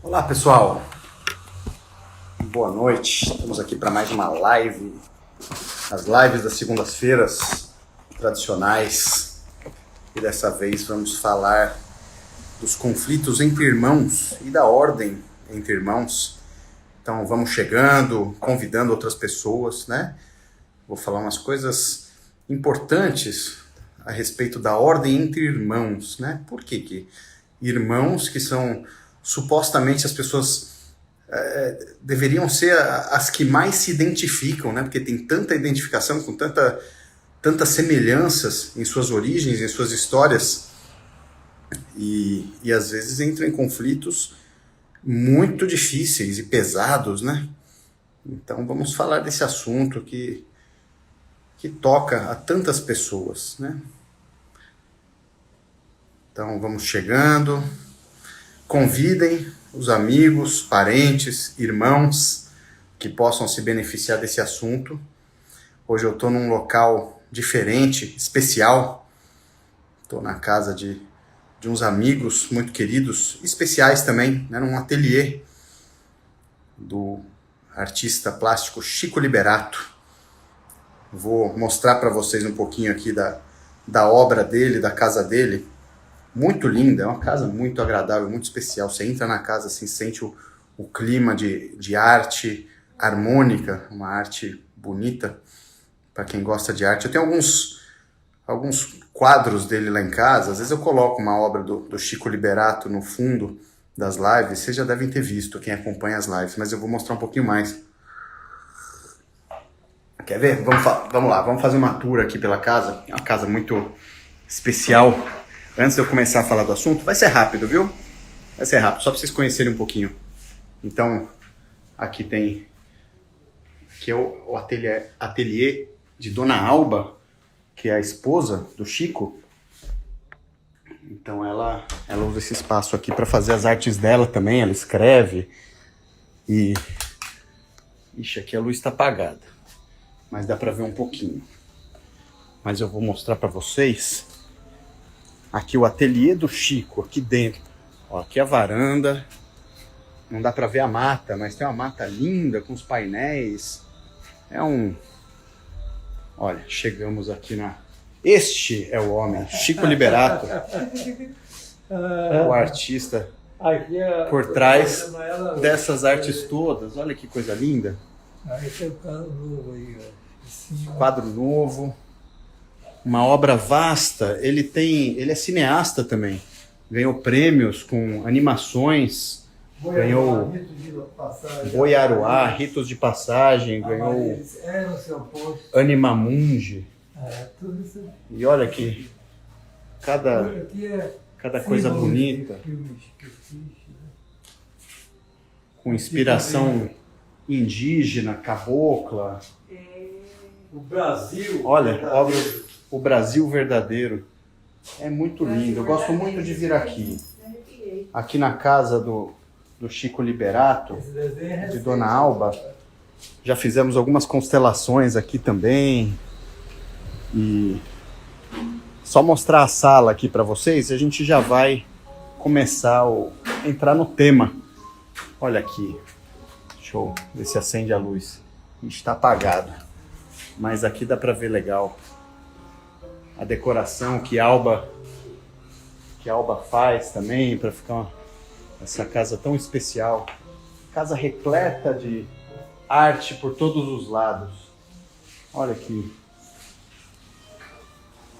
Olá pessoal, boa noite, estamos aqui para mais uma live, as lives das segundas-feiras tradicionais, e dessa vez vamos falar dos conflitos entre irmãos e da ordem entre irmãos. Então vamos chegando, convidando outras pessoas, né? Vou falar umas coisas importantes a respeito da ordem entre irmãos, né? Por que irmãos que são supostamente as pessoas deveriam ser as que mais se identificam, né? Porque tem tanta identificação, com tantas semelhanças em suas origens, em suas histórias, e às vezes entram em conflitos muito difíceis e pesados, né? Então vamos falar desse assunto que toca a tantas pessoas, né? Então vamos chegando. Convidem os amigos, parentes, irmãos que possam se beneficiar desse assunto. Hoje eu estou num local diferente, especial. Estou na casa de uns amigos muito queridos, especiais também, né, num ateliê do artista plástico Chico Liberato. Vou mostrar para vocês um pouquinho aqui da obra dele, da casa dele. Muito linda, é uma casa muito agradável, muito especial. Você entra na casa, assim, sente o clima de arte harmônica, uma arte bonita, para quem gosta de arte. Eu tenho alguns quadros dele lá em casa. Às vezes eu coloco uma obra do Chico Liberato no fundo das lives. Vocês já devem ter visto, quem acompanha as lives, mas eu vou mostrar um pouquinho mais. Quer ver? Vamos lá, vamos fazer uma tour aqui pela casa. É uma casa muito especial. Antes de eu começar a falar do assunto, vai ser rápido, viu? Vai ser rápido, só para vocês conhecerem um pouquinho. Então, aqui é o ateliê de Dona Alba, que é a esposa do Chico. Então ela usa esse espaço aqui para fazer as artes dela também, ela escreve. E... Ixi, aqui a luz está apagada, mas dá para ver um pouquinho. Mas eu vou mostrar para vocês aqui o ateliê do Chico, aqui dentro. Ó, aqui a varanda. Não dá para ver a mata, mas tem uma mata linda com os painéis. Olha, chegamos aqui Este é o homem, Chico Liberato. O artista por trás dessas artes todas. Olha que coisa linda. Aí tem um quadro novo aí, ó. Quadro novo. Uma obra vasta. Ele é cineasta também. Ganhou prêmios com animações. Ganhou Boiaruá, Ritos de Passagem. Ganhou Animamundi. Tudo isso. E olha aqui, cada coisa bonita. Com inspiração indígena, cabocla. O Brasil. Olha, obra O Brasil Verdadeiro. É muito lindo. Eu gosto muito de vir aqui. Aqui na casa do Chico Liberato, de Dona Alba. Já fizemos algumas constelações aqui também. E só mostrar a sala aqui para vocês e a gente já vai começar a entrar no tema. Olha aqui. Deixa eu ver se acende a luz. Está apagado. Mas aqui dá para ver legal a decoração que a Alba faz também para ficar essa casa tão especial. Casa repleta de arte por todos os lados. Olha aqui.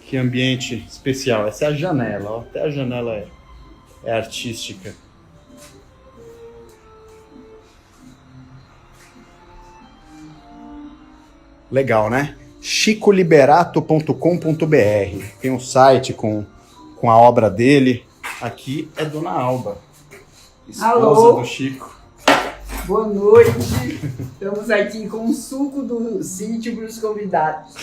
Que ambiente especial. Essa é a janela, ó. Até a janela é artística. Legal, né? chicoliberato.com.br. Tem um site com a obra dele. Aqui é Dona Alba, esposa Alô? do Chico. Boa noite. Estamos aqui com o suco do sítio para os convidados.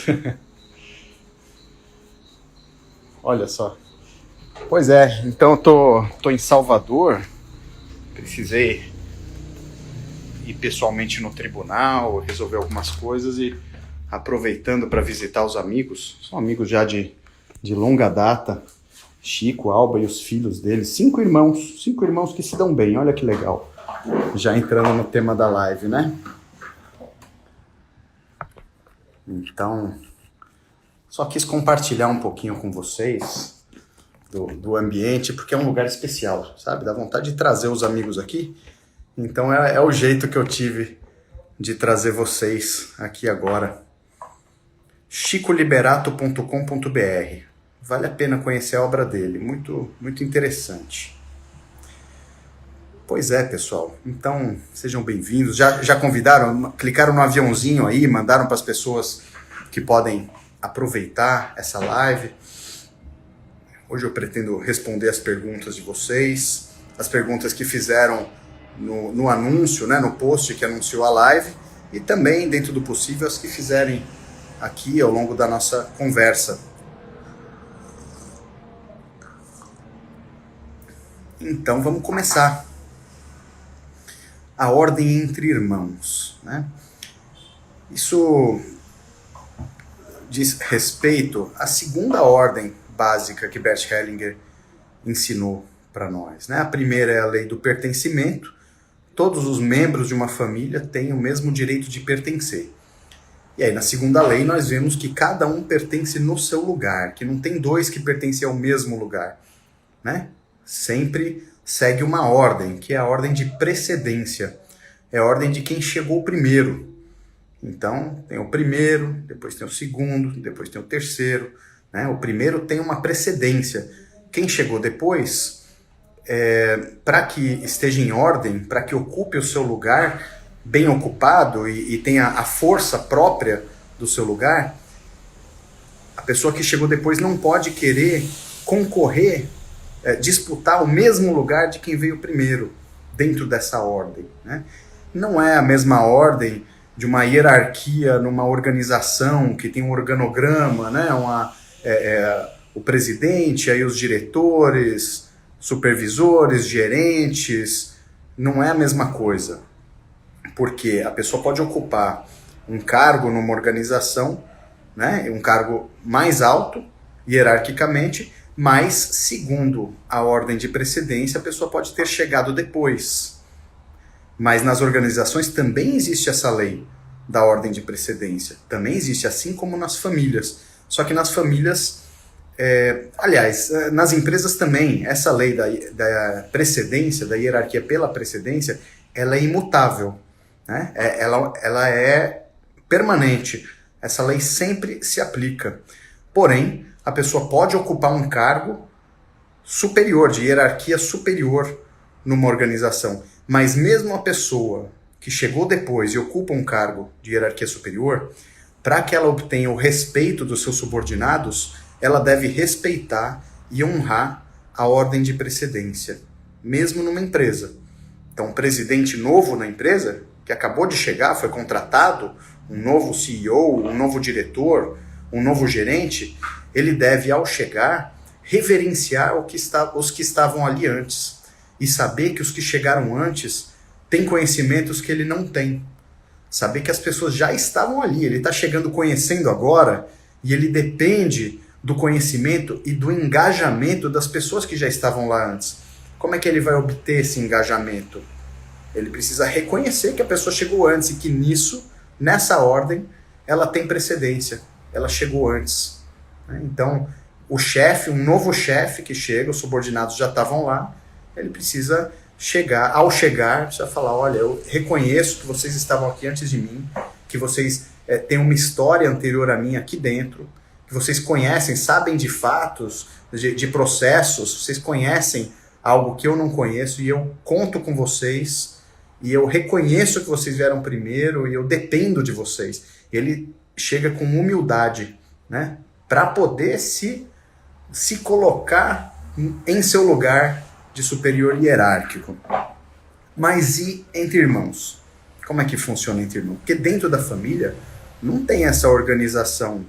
Olha só. Pois é, então eu tô em Salvador. Precisei ir pessoalmente no tribunal, resolver algumas coisas e aproveitando para visitar os amigos. São amigos já de longa data. Chico, Alba e os filhos deles, 5 irmãos que se dão bem, olha que legal. Já entrando no tema da live, né? Então, só quis compartilhar um pouquinho com vocês do ambiente, porque é um lugar especial, sabe? Dá vontade de trazer os amigos aqui. Então é o jeito que eu tive de trazer vocês aqui agora. chicoliberato.com.br. Vale a pena conhecer a obra dele, muito, muito interessante. Pois é, pessoal. Então, sejam bem-vindos. Já convidaram, clicaram no aviãozinho aí, mandaram para as pessoas que podem aproveitar essa live. Hoje eu pretendo responder as perguntas de vocês, as perguntas que fizeram no anúncio, né, no post que anunciou a live, e também, dentro do possível, as que fizerem aqui ao longo da nossa conversa. Então, vamos começar. A ordem entre irmãos, né? Isso diz respeito à segunda ordem básica que Bert Hellinger ensinou para nós, né? A primeira é a lei do pertencimento. Todos os membros de uma família têm o mesmo direito de pertencer. E aí, na segunda lei, nós vemos que cada um pertence no seu lugar, que não tem dois que pertencem ao mesmo lugar, né? Sempre segue uma ordem, que é a ordem de precedência. É a ordem de quem chegou primeiro. Então, tem o primeiro, depois tem o segundo, depois tem o terceiro, né? O primeiro tem uma precedência. Quem chegou depois, para que esteja em ordem, para que ocupe o seu lugar bem ocupado e tenha a força própria do seu lugar, a pessoa que chegou depois não pode querer concorrer, disputar o mesmo lugar de quem veio primeiro, dentro dessa ordem, né? Não é a mesma ordem de uma hierarquia numa organização que tem um organograma, né? O presidente, aí os diretores, supervisores, gerentes, não é a mesma coisa. Porque a pessoa pode ocupar um cargo numa organização, né? Um cargo mais alto, hierarquicamente, mas, segundo a ordem de precedência, a pessoa pode ter chegado depois. Mas nas organizações também existe essa lei da ordem de precedência. Também existe, assim como nas famílias. Só que nas famílias, nas empresas também, essa lei da precedência, da hierarquia pela precedência, ela é imutável, né? Ela é permanente. Essa lei sempre se aplica. Porém, a pessoa pode ocupar um cargo superior, de hierarquia superior numa organização. Mas mesmo a pessoa que chegou depois e ocupa um cargo de hierarquia superior, para que ela obtenha o respeito dos seus subordinados, ela deve respeitar e honrar a ordem de precedência, mesmo numa empresa. Então, um presidente novo na empresa, que acabou de chegar, foi contratado, um novo CEO, um novo diretor, um novo gerente, ele deve, ao chegar, reverenciar os que estavam ali antes e saber que os que chegaram antes têm conhecimentos que ele não tem. Saber que as pessoas já estavam ali, ele está chegando conhecendo agora e ele depende do conhecimento e do engajamento das pessoas que já estavam lá antes. Como é que ele vai obter esse engajamento? Ele precisa reconhecer que a pessoa chegou antes e que nessa ordem, ela tem precedência. Ela chegou antes. Então, um novo chefe que chega, os subordinados já estavam lá, ele precisa precisa falar, olha, eu reconheço que vocês estavam aqui antes de mim, que vocês têm uma história anterior a mim aqui dentro, que vocês conhecem, sabem de fatos, de processos, vocês conhecem algo que eu não conheço e eu conto com vocês, e eu reconheço que vocês vieram primeiro e eu dependo de vocês. Ele chega com humildade, né, para poder se colocar em seu lugar de superior hierárquico. Mas e entre irmãos? Como é que funciona entre irmãos? Porque dentro da família não tem essa organização,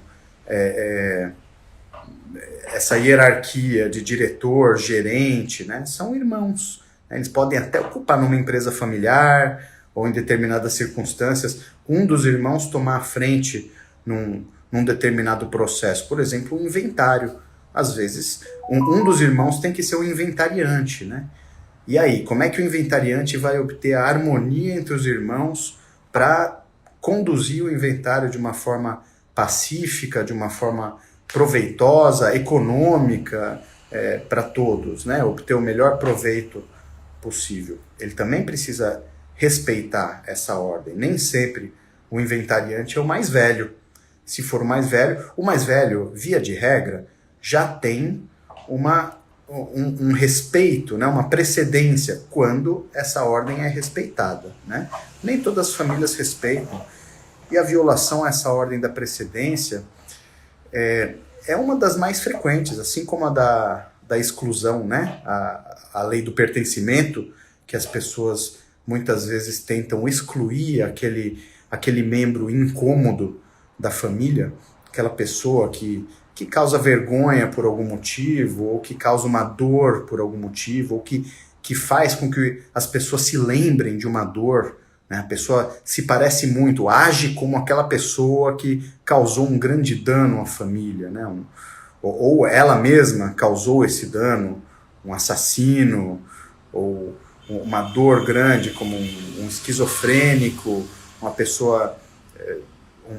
essa hierarquia de diretor, gerente, né? São irmãos. Eles podem até ocupar numa empresa familiar ou em determinadas circunstâncias, um dos irmãos tomar a frente num determinado processo. Por exemplo, um inventário. às vezes, um dos irmãos tem que ser o inventariante, né? E aí, como é que o inventariante vai obter a harmonia entre os irmãos para conduzir o inventário de uma forma pacífica, de uma forma proveitosa, econômica, para todos, né? Obter o melhor proveito possível? Ele também precisa respeitar essa ordem. Nem sempre o inventariante é o mais velho. Se for o mais velho, via de regra, já tem um respeito, né, uma precedência quando essa ordem é respeitada, né? Nem todas as famílias respeitam, e a violação a essa ordem da precedência é uma das mais frequentes, assim como a da exclusão, né? A lei do pertencimento, que as pessoas muitas vezes tentam excluir aquele membro incômodo da família, aquela pessoa que causa vergonha por algum motivo, ou que causa uma dor por algum motivo, ou que faz com que as pessoas se lembrem de uma dor, né? A pessoa se parece muito, age como aquela pessoa que causou um grande dano à família, né? Ou ela mesma causou esse dano, um assassino, ou uma dor grande como um esquizofrênico, uma pessoa,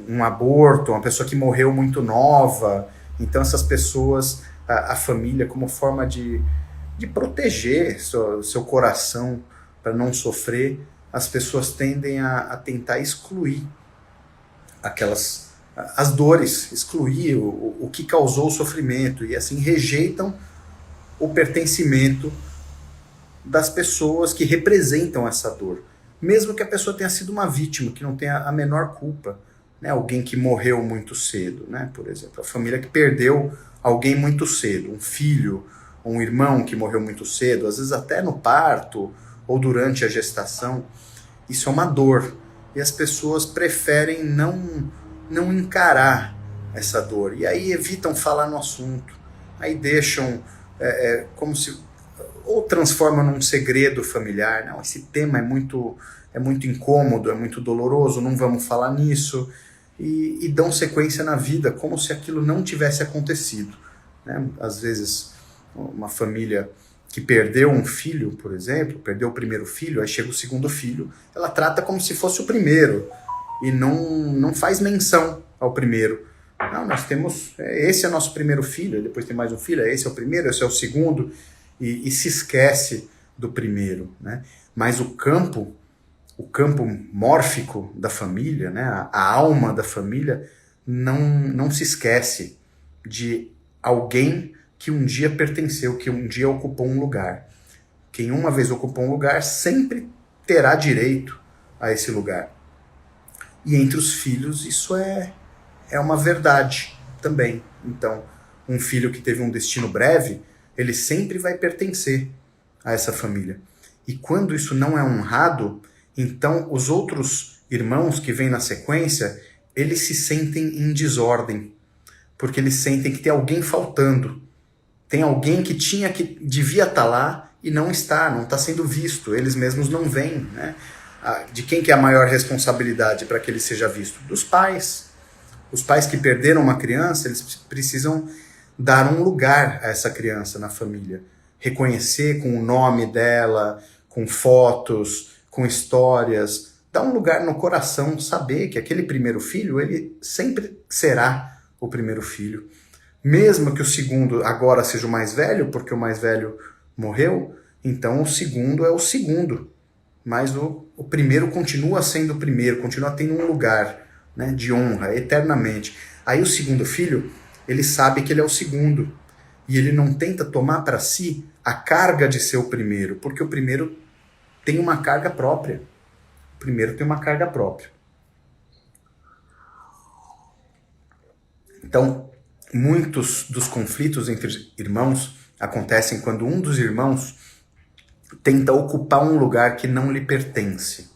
um aborto, uma pessoa que morreu muito nova. Então essas pessoas, a família, como forma de proteger seu coração para não sofrer, as pessoas tendem a tentar excluir as dores, excluir o que causou o sofrimento, e assim rejeitam o pertencimento das pessoas que representam essa dor. Mesmo que a pessoa tenha sido uma vítima, que não tenha a menor culpa, né? Alguém que morreu muito cedo, né? Por exemplo, a família que perdeu alguém muito cedo, um filho, um irmão que morreu muito cedo, às vezes até no parto ou durante a gestação. Isso é uma dor, e as pessoas preferem não encarar essa dor, e aí evitam falar no assunto, aí deixam como se, ou transformam num segredo familiar. Não, esse tema é muito incômodo, é muito doloroso, não vamos falar nisso, e dão sequência na vida como se aquilo não tivesse acontecido, né? Às vezes uma família que perdeu um filho, por exemplo, perdeu o primeiro filho, aí chega o segundo filho, ela trata como se fosse o primeiro, e não faz menção ao primeiro. Não, nós temos, esse é o nosso primeiro filho, depois tem mais um filho, esse é o primeiro, esse é o segundo, e se esquece do primeiro, né? Mas o campo mórfico da família, né? A alma da família, não se esquece de alguém que um dia pertenceu, que um dia ocupou um lugar. Quem uma vez ocupou um lugar sempre terá direito a esse lugar. E entre os filhos isso é uma verdade também. Então, um filho que teve um destino breve, ele sempre vai pertencer a essa família. E quando isso não é honrado, então os outros irmãos que vêm na sequência, eles se sentem em desordem, porque eles sentem que tem alguém faltando. Tem alguém que devia estar lá e não está sendo visto, eles mesmos não veem, né? De quem que é a maior responsabilidade para que ele seja visto? Dos pais. Os pais que perderam uma criança, eles precisam dar um lugar a essa criança na família. Reconhecer com o nome dela, com fotos, com histórias. Dar um lugar no coração, saber que aquele primeiro filho, ele sempre será o primeiro filho. Mesmo que o segundo agora seja o mais velho, porque o mais velho morreu, então o segundo é o segundo. Mas o primeiro continua sendo o primeiro, continua tendo um lugar, né, de honra, eternamente. Aí o segundo filho, ele sabe que ele é o segundo, e ele não tenta tomar para si a carga de ser o primeiro, porque o primeiro tem uma carga própria. O primeiro tem uma carga própria. Então, muitos dos conflitos entre irmãos acontecem quando um dos irmãos tenta ocupar um lugar que não lhe pertence.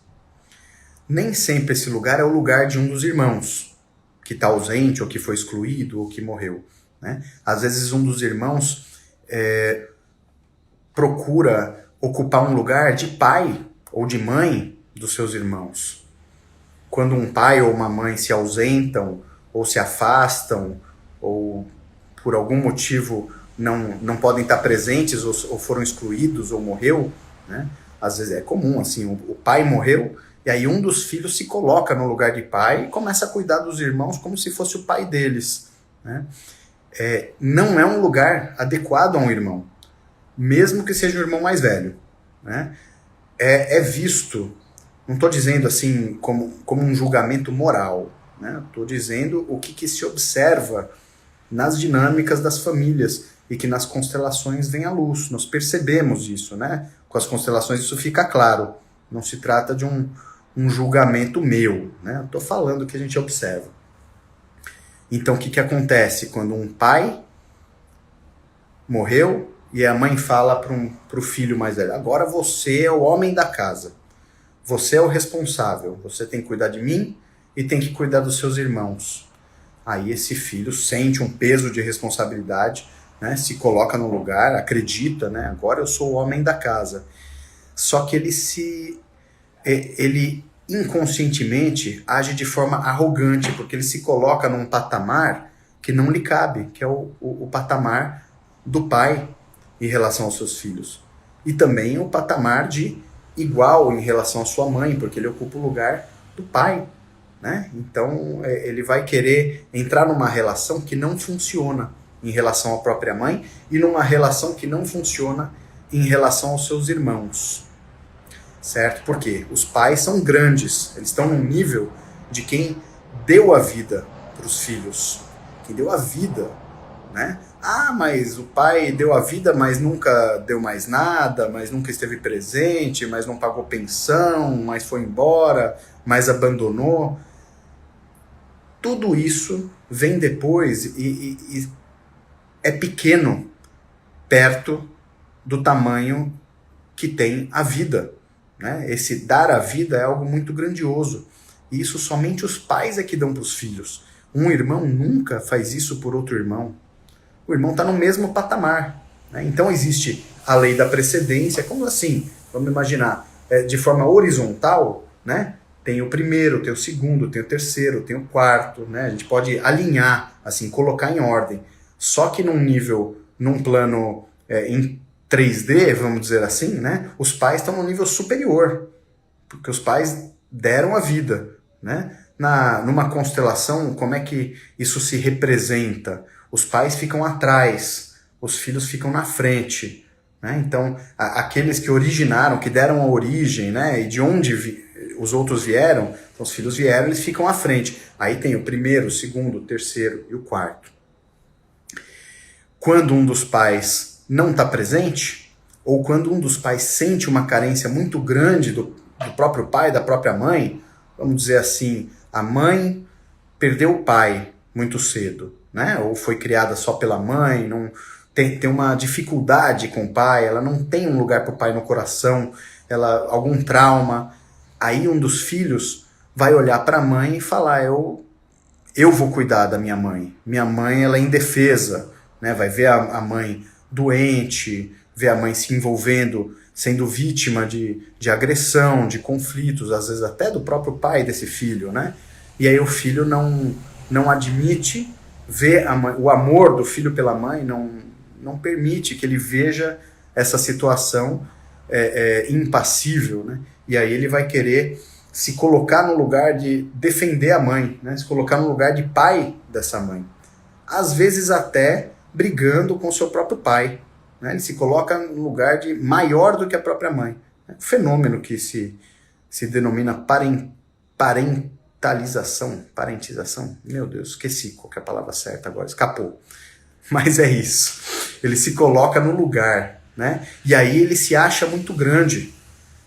Nem sempre esse lugar é o lugar de um dos irmãos, que está ausente, ou que foi excluído, ou que morreu, né? Às vezes um dos irmãos procura ocupar um lugar de pai ou de mãe dos seus irmãos. Quando um pai ou uma mãe se ausentam, ou se afastam, ou por algum motivo não podem estar presentes ou foram excluídos ou morreu, né? Às vezes é comum, assim, o pai morreu e aí um dos filhos se coloca no lugar de pai e começa a cuidar dos irmãos como se fosse o pai deles, né? Não é um lugar adequado a um irmão, mesmo que seja o irmão mais velho, né? É visto, não estou dizendo assim como um julgamento moral, né? Estou dizendo o que se observa nas dinâmicas das famílias e que nas constelações vem à luz. Nós percebemos isso, né? Com as constelações isso fica claro. Não se trata de um julgamento meu, né? Estou falando o que a gente observa. Então, o que acontece quando um pai morreu e a mãe fala para o filho mais velho: agora você é o homem da casa, você é o responsável, você tem que cuidar de mim e tem que cuidar dos seus irmãos. Aí esse filho sente um peso de responsabilidade, né, se coloca no lugar, acredita, né, agora eu sou o homem da casa. Só que ele inconscientemente age de forma arrogante, porque ele se coloca num patamar que não lhe cabe, que é o patamar do pai em relação aos seus filhos. E também o patamar de igual em relação à sua mãe, porque ele ocupa o lugar do pai, né? Então ele vai querer entrar numa relação que não funciona em relação à própria mãe e numa relação que não funciona em relação aos seus irmãos. Certo? Porque os pais são grandes, eles estão num nível de quem deu a vida para os filhos, quem deu a vida, né? Ah, mas o pai deu a vida, mas nunca deu mais nada, mas nunca esteve presente, mas não pagou pensão, mas foi embora, mas abandonou. Tudo isso vem depois e é pequeno perto do tamanho que tem a vida, né? Esse dar a vida é algo muito grandioso. E isso somente os pais é que dão para os filhos. Um irmão nunca faz isso por outro irmão. O irmão está no mesmo patamar, né? Então existe a lei da precedência. Como assim? Vamos imaginar, de forma horizontal, né? Tem o primeiro, tem o segundo, tem o terceiro, tem o quarto, né? A gente pode alinhar, assim, colocar em ordem. Só que num plano em 3D, vamos dizer assim, né? Os pais estão no nível superior, porque os pais deram a vida, né? Numa constelação, como é que isso se representa? Os pais ficam atrás, os filhos ficam na frente, né? Então, aqueles que originaram, que deram a origem, né? E de onde os outros vieram, então os filhos vieram, eles ficam à frente. Aí tem o primeiro, o segundo, o terceiro e o quarto. Quando um dos pais não está presente, ou quando um dos pais sente uma carência muito grande do próprio pai, da própria mãe, vamos dizer assim, a mãe perdeu o pai muito cedo, né? Ou foi criada só pela mãe, não tem uma dificuldade com o pai, ela não tem um lugar para o pai no coração, algum trauma. Aí um dos filhos vai olhar para a mãe e falar: eu vou cuidar da minha mãe. Minha mãe, ela é indefesa, né? Vai ver a mãe doente, ver a mãe se envolvendo, sendo vítima de agressão, de conflitos, às vezes até do próprio pai desse filho, né? E aí o filho não admite ver o amor do filho pela mãe, não permite que ele veja essa situação impassível, né? E aí ele vai querer se colocar no lugar de defender a mãe, né? Se colocar no lugar de pai dessa mãe. Às vezes até brigando com seu próprio pai, né? Ele se coloca no lugar de maior do que a própria mãe. É um fenômeno que se denomina parentização. Meu Deus, esqueci qual que é a palavra certa agora, escapou. Mas é isso. Ele se coloca no lugar, né? E aí ele se acha muito grande.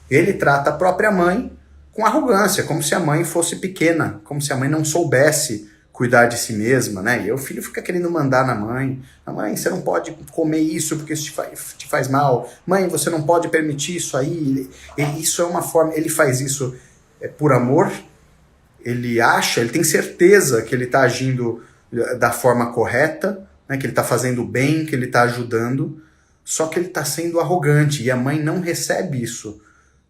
Ele trata a própria mãe com arrogância, como se a mãe fosse pequena, como se a mãe não soubesse cuidar de si mesma, né? E aí o filho fica querendo mandar na mãe: mãe, você não pode comer isso porque isso te faz mal. Mãe, você não pode permitir isso aí. Isso é uma forma, ele faz isso por amor. Ele tem certeza que ele está agindo da forma correta, né? Que ele está fazendo bem, que ele está ajudando. Só que ele está sendo arrogante e a mãe não recebe isso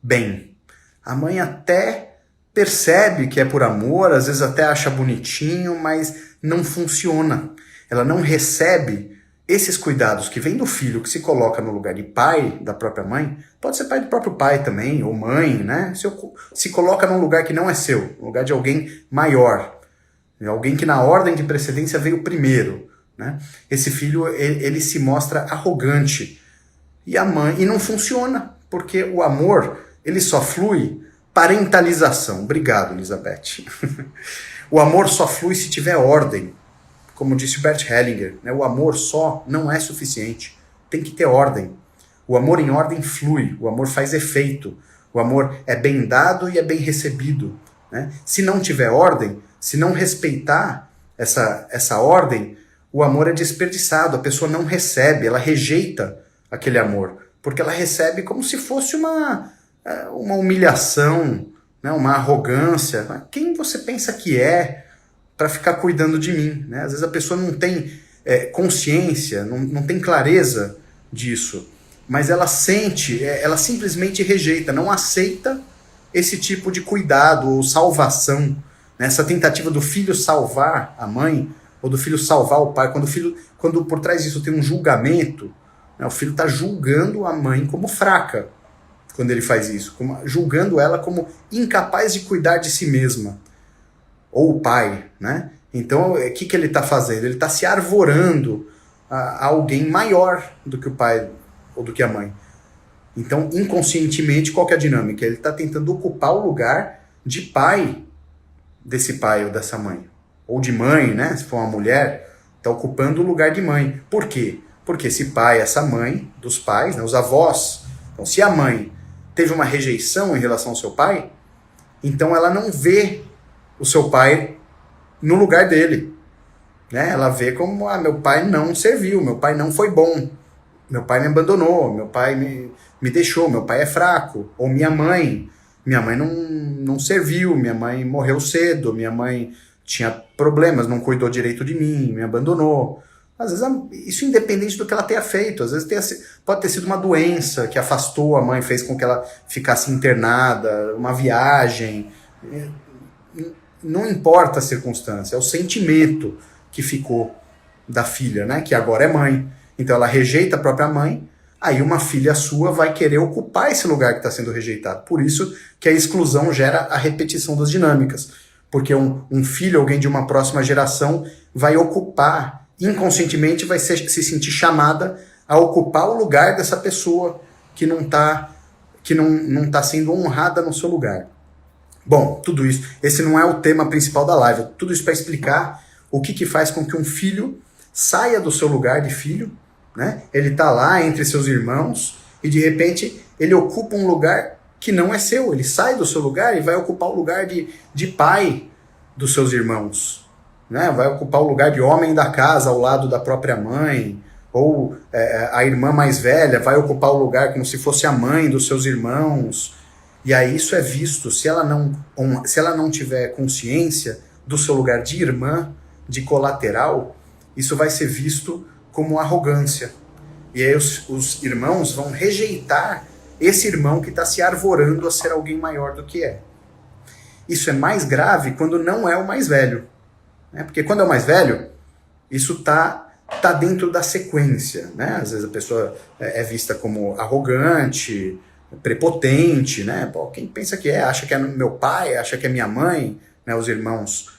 bem. A mãe até percebe que é por amor, às vezes até acha bonitinho, mas não funciona. ela não recebe esses cuidados que vem do filho, que se coloca no lugar de pai da própria mãe, pode ser pai do próprio pai também, ou mãe, né? Se coloca num lugar que não é seu, no lugar de alguém maior, alguém que na ordem de precedência veio primeiro, né? Esse filho, ele se mostra arrogante, e não funciona, porque o amor, ele só flui parentalização. Obrigado, Elizabeth. O amor só flui se tiver ordem. Como disse o Bert Hellinger, né? O amor só não é suficiente. Tem que ter ordem. O amor em ordem flui, o amor faz efeito. O amor é bem dado e é bem recebido, né? Se não tiver ordem, se não respeitar essa ordem, o amor é desperdiçado, a pessoa não recebe, ela rejeita aquele amor, porque ela recebe como se fosse uma humilhação, né? Uma arrogância. Quem você pensa que é para ficar cuidando de mim, né? Às vezes a pessoa não tem consciência, não tem clareza disso, mas ela sente, ela simplesmente rejeita, não aceita esse tipo de cuidado ou salvação, né? Essa tentativa do filho salvar a mãe, ou do filho salvar o pai, quando por trás disso tem um julgamento, né? O filho está julgando a mãe como fraca, quando ele faz isso, julgando ela como incapaz de cuidar de si mesma. Ou o pai, né? Então, o que ele está fazendo? Ele está se arvorando a alguém maior do que o pai ou do que a mãe. Então, inconscientemente, qual que é a dinâmica? Ele está tentando ocupar o lugar de pai desse pai ou dessa mãe. Ou de mãe, né? Se for uma mulher, está ocupando o lugar de mãe. Por quê? Porque esse pai, essa mãe, dos pais, né? Os avós. Então, se a mãe teve uma rejeição em relação ao seu pai, então ela não vê o seu pai no lugar dele, né? Ela vê como, meu pai não serviu, meu pai não foi bom, meu pai me abandonou, meu pai me deixou, meu pai é fraco, ou minha mãe não serviu, minha mãe morreu cedo, minha mãe tinha problemas, não cuidou direito de mim, me abandonou. Às vezes, isso independente do que ela tenha feito, às vezes pode ter sido uma doença que afastou a mãe, fez com que ela ficasse internada, uma viagem. Não importa a circunstância, é o sentimento que ficou da filha, né? Que agora é mãe. Então ela rejeita a própria mãe, aí uma filha sua vai querer ocupar esse lugar que está sendo rejeitado. Por isso que a exclusão gera a repetição das dinâmicas. Porque um filho, alguém de uma próxima geração, vai ocupar, inconscientemente vai se sentir chamada a ocupar o lugar dessa pessoa que não tá sendo honrada no seu lugar. Bom, tudo isso, esse não é o tema principal da live, tudo isso para explicar o que faz com que um filho saia do seu lugar de filho, né? Ele está lá entre seus irmãos e de repente ele ocupa um lugar que não é seu, ele sai do seu lugar e vai ocupar o lugar de pai dos seus irmãos, né? Vai ocupar o lugar de homem da casa ao lado da própria mãe, ou a irmã mais velha vai ocupar o lugar como se fosse a mãe dos seus irmãos. E aí isso é visto, se ela não tiver consciência do seu lugar de irmã, de colateral, isso vai ser visto como arrogância. E aí os irmãos vão rejeitar esse irmão que está se arvorando a ser alguém maior do que é. Isso é mais grave quando não é o mais velho, né? Porque quando é o mais velho, isso tá dentro da sequência, né? Às vezes a pessoa é vista como arrogante, prepotente, né? Pô, quem pensa que acha que é meu pai, acha que é minha mãe, né? Os irmãos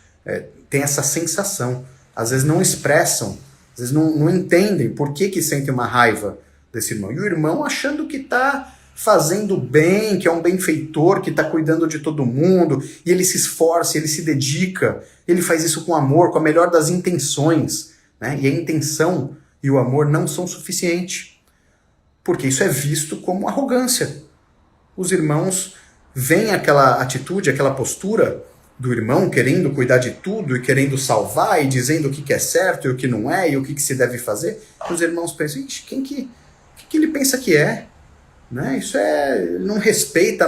têm essa sensação, às vezes não expressam, às vezes não entendem por que sentem uma raiva desse irmão, e o irmão achando que está fazendo bem, que é um benfeitor, que está cuidando de todo mundo, e ele se esforça, ele se dedica, ele faz isso com amor, com a melhor das intenções, né? E a intenção e o amor não são suficientes, porque isso é visto como arrogância. Os irmãos veem aquela atitude, aquela postura do irmão querendo cuidar de tudo e querendo salvar e dizendo o que é certo e o que não é e o que se deve fazer. Os irmãos pensam, quem que ele pensa que é? Né? Isso não respeita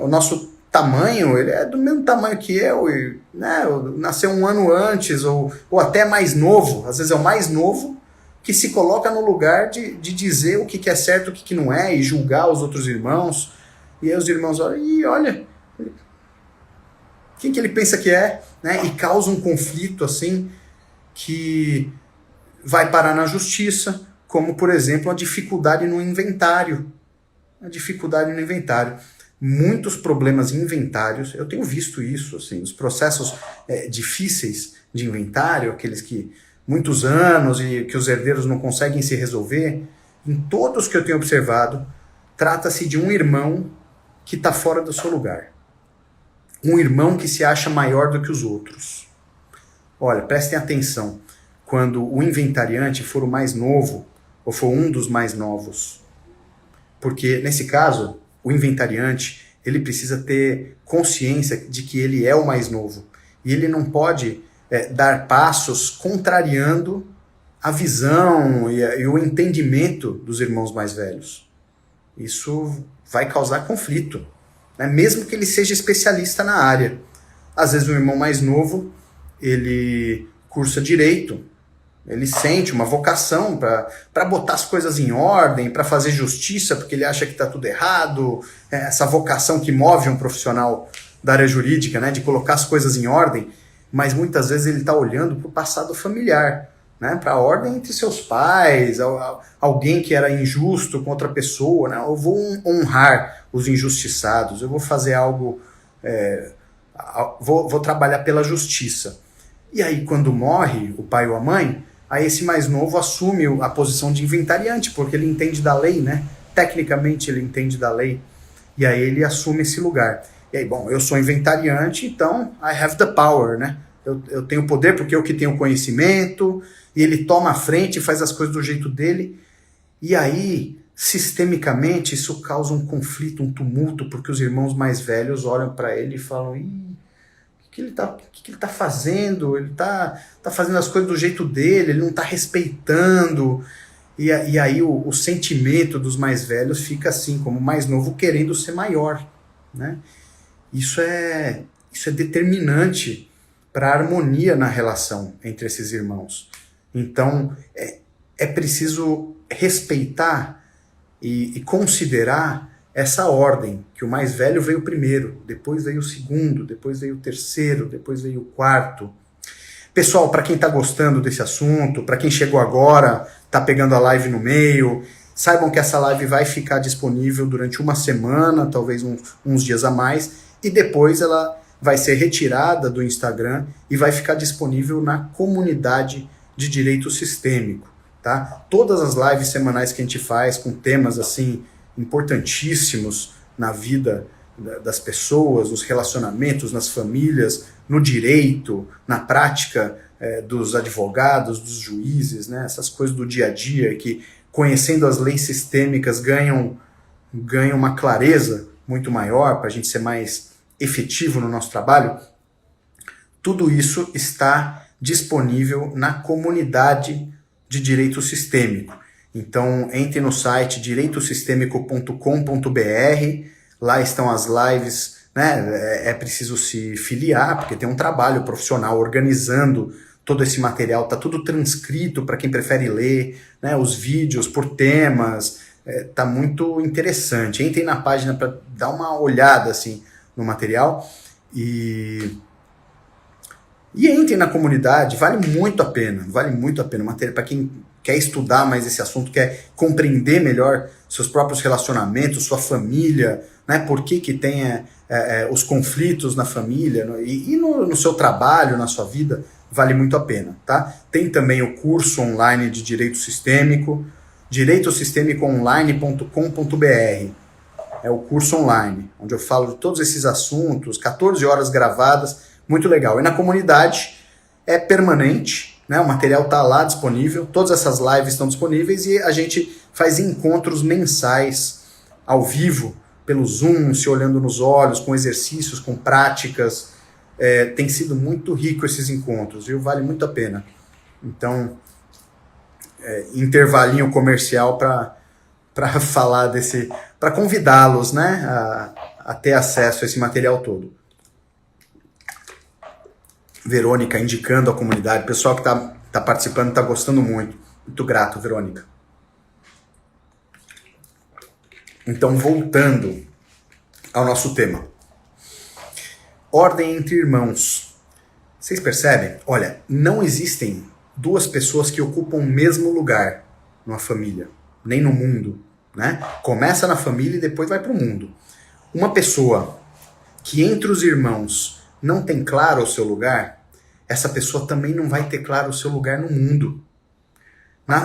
o nosso tamanho, ele é do mesmo tamanho que eu, né? Nasceu um ano antes ou até mais novo, às vezes é o mais novo, que se coloca no lugar de dizer o que é certo, o que não é, e julgar os outros irmãos. E aí os irmãos olham, olha, quem que ele pensa que é? Né? E causa um conflito assim que vai parar na justiça, como, por exemplo, a dificuldade no inventário. A dificuldade no inventário. Muitos problemas em inventários, eu tenho visto isso, assim, os processos difíceis de inventário, aqueles que muitos anos e que os herdeiros não conseguem se resolver, em todos que eu tenho observado, trata-se de um irmão que está fora do seu lugar. Um irmão que se acha maior do que os outros. Olha, prestem atenção, quando o inventariante for o mais novo, ou for um dos mais novos, porque nesse caso, o inventariante, ele precisa ter consciência de que ele é o mais novo, e ele não pode dar passos contrariando a visão e o entendimento dos irmãos mais velhos. Isso vai causar conflito, né? Mesmo que ele seja especialista na área. Às vezes o irmão mais novo, ele cursa direito, ele sente uma vocação para botar as coisas em ordem, para fazer justiça, porque ele acha que está tudo errado, essa vocação que move um profissional da área jurídica, né, de colocar as coisas em ordem, mas muitas vezes ele está olhando para o passado familiar, né, para a ordem entre seus pais, alguém que era injusto com outra pessoa, né, eu vou honrar os injustiçados, eu vou fazer algo, vou trabalhar pela justiça. E aí quando morre o pai ou a mãe, aí esse mais novo assume a posição de inventariante, porque ele entende da lei, né? Tecnicamente ele entende da lei, e aí ele assume esse lugar. E aí, bom, eu sou inventariante, então I have the power, né? Eu tenho poder porque eu que tenho conhecimento, e ele toma a frente e faz as coisas do jeito dele. E aí, sistemicamente, isso causa um conflito, um tumulto, porque os irmãos mais velhos olham para ele e falam, ih, o que ele tá fazendo? Ele tá fazendo as coisas do jeito dele, ele não tá respeitando. E aí o sentimento dos mais velhos fica assim, como o mais novo querendo ser maior, né? Isso é determinante para a harmonia na relação entre esses irmãos. Então, é preciso respeitar e considerar essa ordem, que o mais velho veio primeiro, depois veio o segundo, depois veio o terceiro, depois veio o quarto. Pessoal, para quem está gostando desse assunto, para quem chegou agora, está pegando a live no meio, saibam que essa live vai ficar disponível durante uma semana, talvez uns dias a mais, e depois ela vai ser retirada do Instagram e vai ficar disponível na comunidade de direito sistêmico, tá? Todas as lives semanais que a gente faz com temas assim importantíssimos na vida das pessoas, nos relacionamentos, nas famílias, no direito, na prática dos advogados, dos juízes, né? Essas coisas do dia a dia que, conhecendo as leis sistêmicas, ganham uma clareza muito maior para a gente ser mais efetivo no nosso trabalho. Tudo isso está disponível na comunidade de direito sistêmico. Então, entre no site direitosistêmico.com.br, lá estão as lives, né? É preciso se filiar, porque tem um trabalho profissional organizando todo esse material, está tudo transcrito para quem prefere ler, né? Os vídeos por temas, tá muito interessante. Entrem na página para dar uma olhada assim, no material e entrem na comunidade, vale muito a pena, para quem quer estudar mais esse assunto, quer compreender melhor seus próprios relacionamentos, sua família, né? Por que tem os conflitos na família e no seu trabalho, na sua vida, vale muito a pena, tá? Tem também o curso online de Direito Sistêmico, direitosistemicoonline.com.br. É o curso online, onde eu falo de todos esses assuntos, 14 horas gravadas, muito legal. E na comunidade é permanente, né? O material está lá disponível, todas essas lives estão disponíveis e a gente faz encontros mensais ao vivo, pelo Zoom, se olhando nos olhos, com exercícios, com práticas. Tem sido muito rico esses encontros, viu? Vale muito a pena. Então, intervalinho comercial para falar para convidá-los, né, a ter acesso a esse material todo. Verônica indicando a comunidade, o pessoal que tá participando está gostando muito. Muito grato, Verônica. Então, voltando ao nosso tema. Ordem entre irmãos. Vocês percebem? Olha, não existem duas pessoas que ocupam o mesmo lugar numa família, nem no mundo, né? Começa na família e depois vai para o mundo. Uma pessoa que entre os irmãos não tem claro o seu lugar, essa pessoa também não vai ter claro o seu lugar no mundo.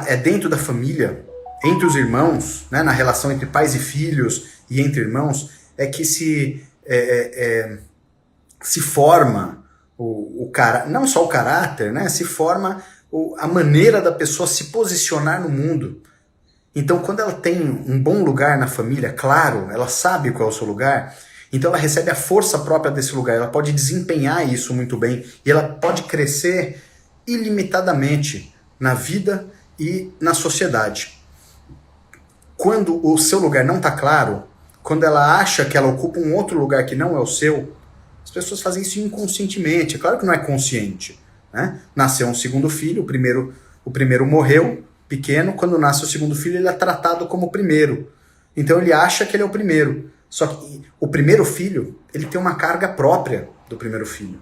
É dentro da família, entre os irmãos, né, na relação entre pais e filhos e entre irmãos, é que se forma não só o caráter, né, se forma a maneira da pessoa se posicionar no mundo. Então, quando ela tem um bom lugar na família, claro, ela sabe qual é o seu lugar, então ela recebe a força própria desse lugar, ela pode desempenhar isso muito bem e ela pode crescer ilimitadamente na vida e na sociedade. Quando o seu lugar não está claro, quando ela acha que ela ocupa um outro lugar que não é o seu, as pessoas fazem isso inconscientemente. É claro que não é consciente, né? Nasceu um segundo filho, o primeiro morreu pequeno, quando nasce o segundo filho ele é tratado como o primeiro. Então ele acha que ele é o primeiro. Só que o primeiro filho, ele tem uma carga própria do primeiro filho.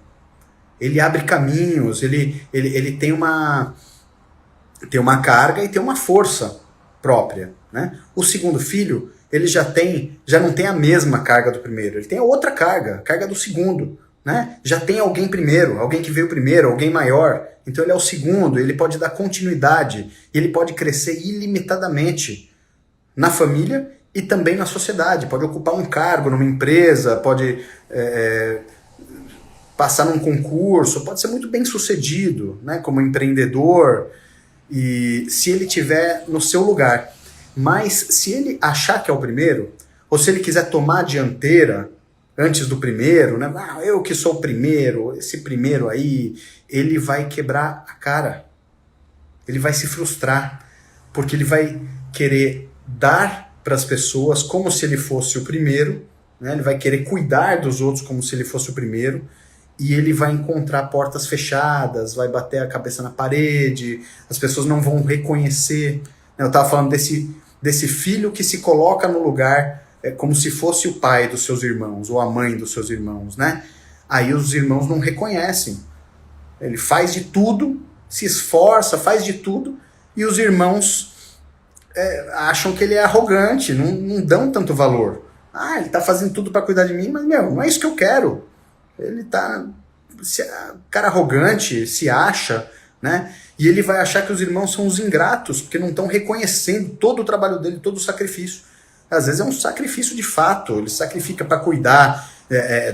Ele abre caminhos, ele tem uma carga e tem uma força própria, né? O segundo filho, ele já não tem a mesma carga do primeiro, ele tem a outra carga, a carga do segundo, né? Já tem alguém primeiro, alguém que veio primeiro, alguém maior, então ele é o segundo, ele pode dar continuidade, ele pode crescer ilimitadamente na família e também na sociedade, pode ocupar um cargo numa empresa, pode passar num concurso, pode ser muito bem sucedido, né, como empreendedor, e se ele tiver no seu lugar. Mas se ele achar que é o primeiro, ou se ele quiser tomar a dianteira antes do primeiro, né, eu que sou o primeiro, esse primeiro aí, ele vai quebrar a cara, ele vai se frustrar, porque ele vai querer dar para as pessoas como se ele fosse o primeiro, né? Ele vai querer cuidar dos outros como se ele fosse o primeiro, e ele vai encontrar portas fechadas, vai bater a cabeça na parede, as pessoas não vão reconhecer. Eu estava falando desse filho que se coloca no lugar como se fosse o pai dos seus irmãos, ou a mãe dos seus irmãos, né? Aí os irmãos não reconhecem. Ele faz de tudo, se esforça, faz de tudo, e os irmãos acham que ele é arrogante, não dão tanto valor. Ele está fazendo tudo para cuidar de mim, mas, não é isso que eu quero. Ele tá... cara arrogante, se acha, né? E ele vai achar que os irmãos são os ingratos, porque não estão reconhecendo todo o trabalho dele, todo o sacrifício. Às vezes é um sacrifício de fato, ele sacrifica para cuidar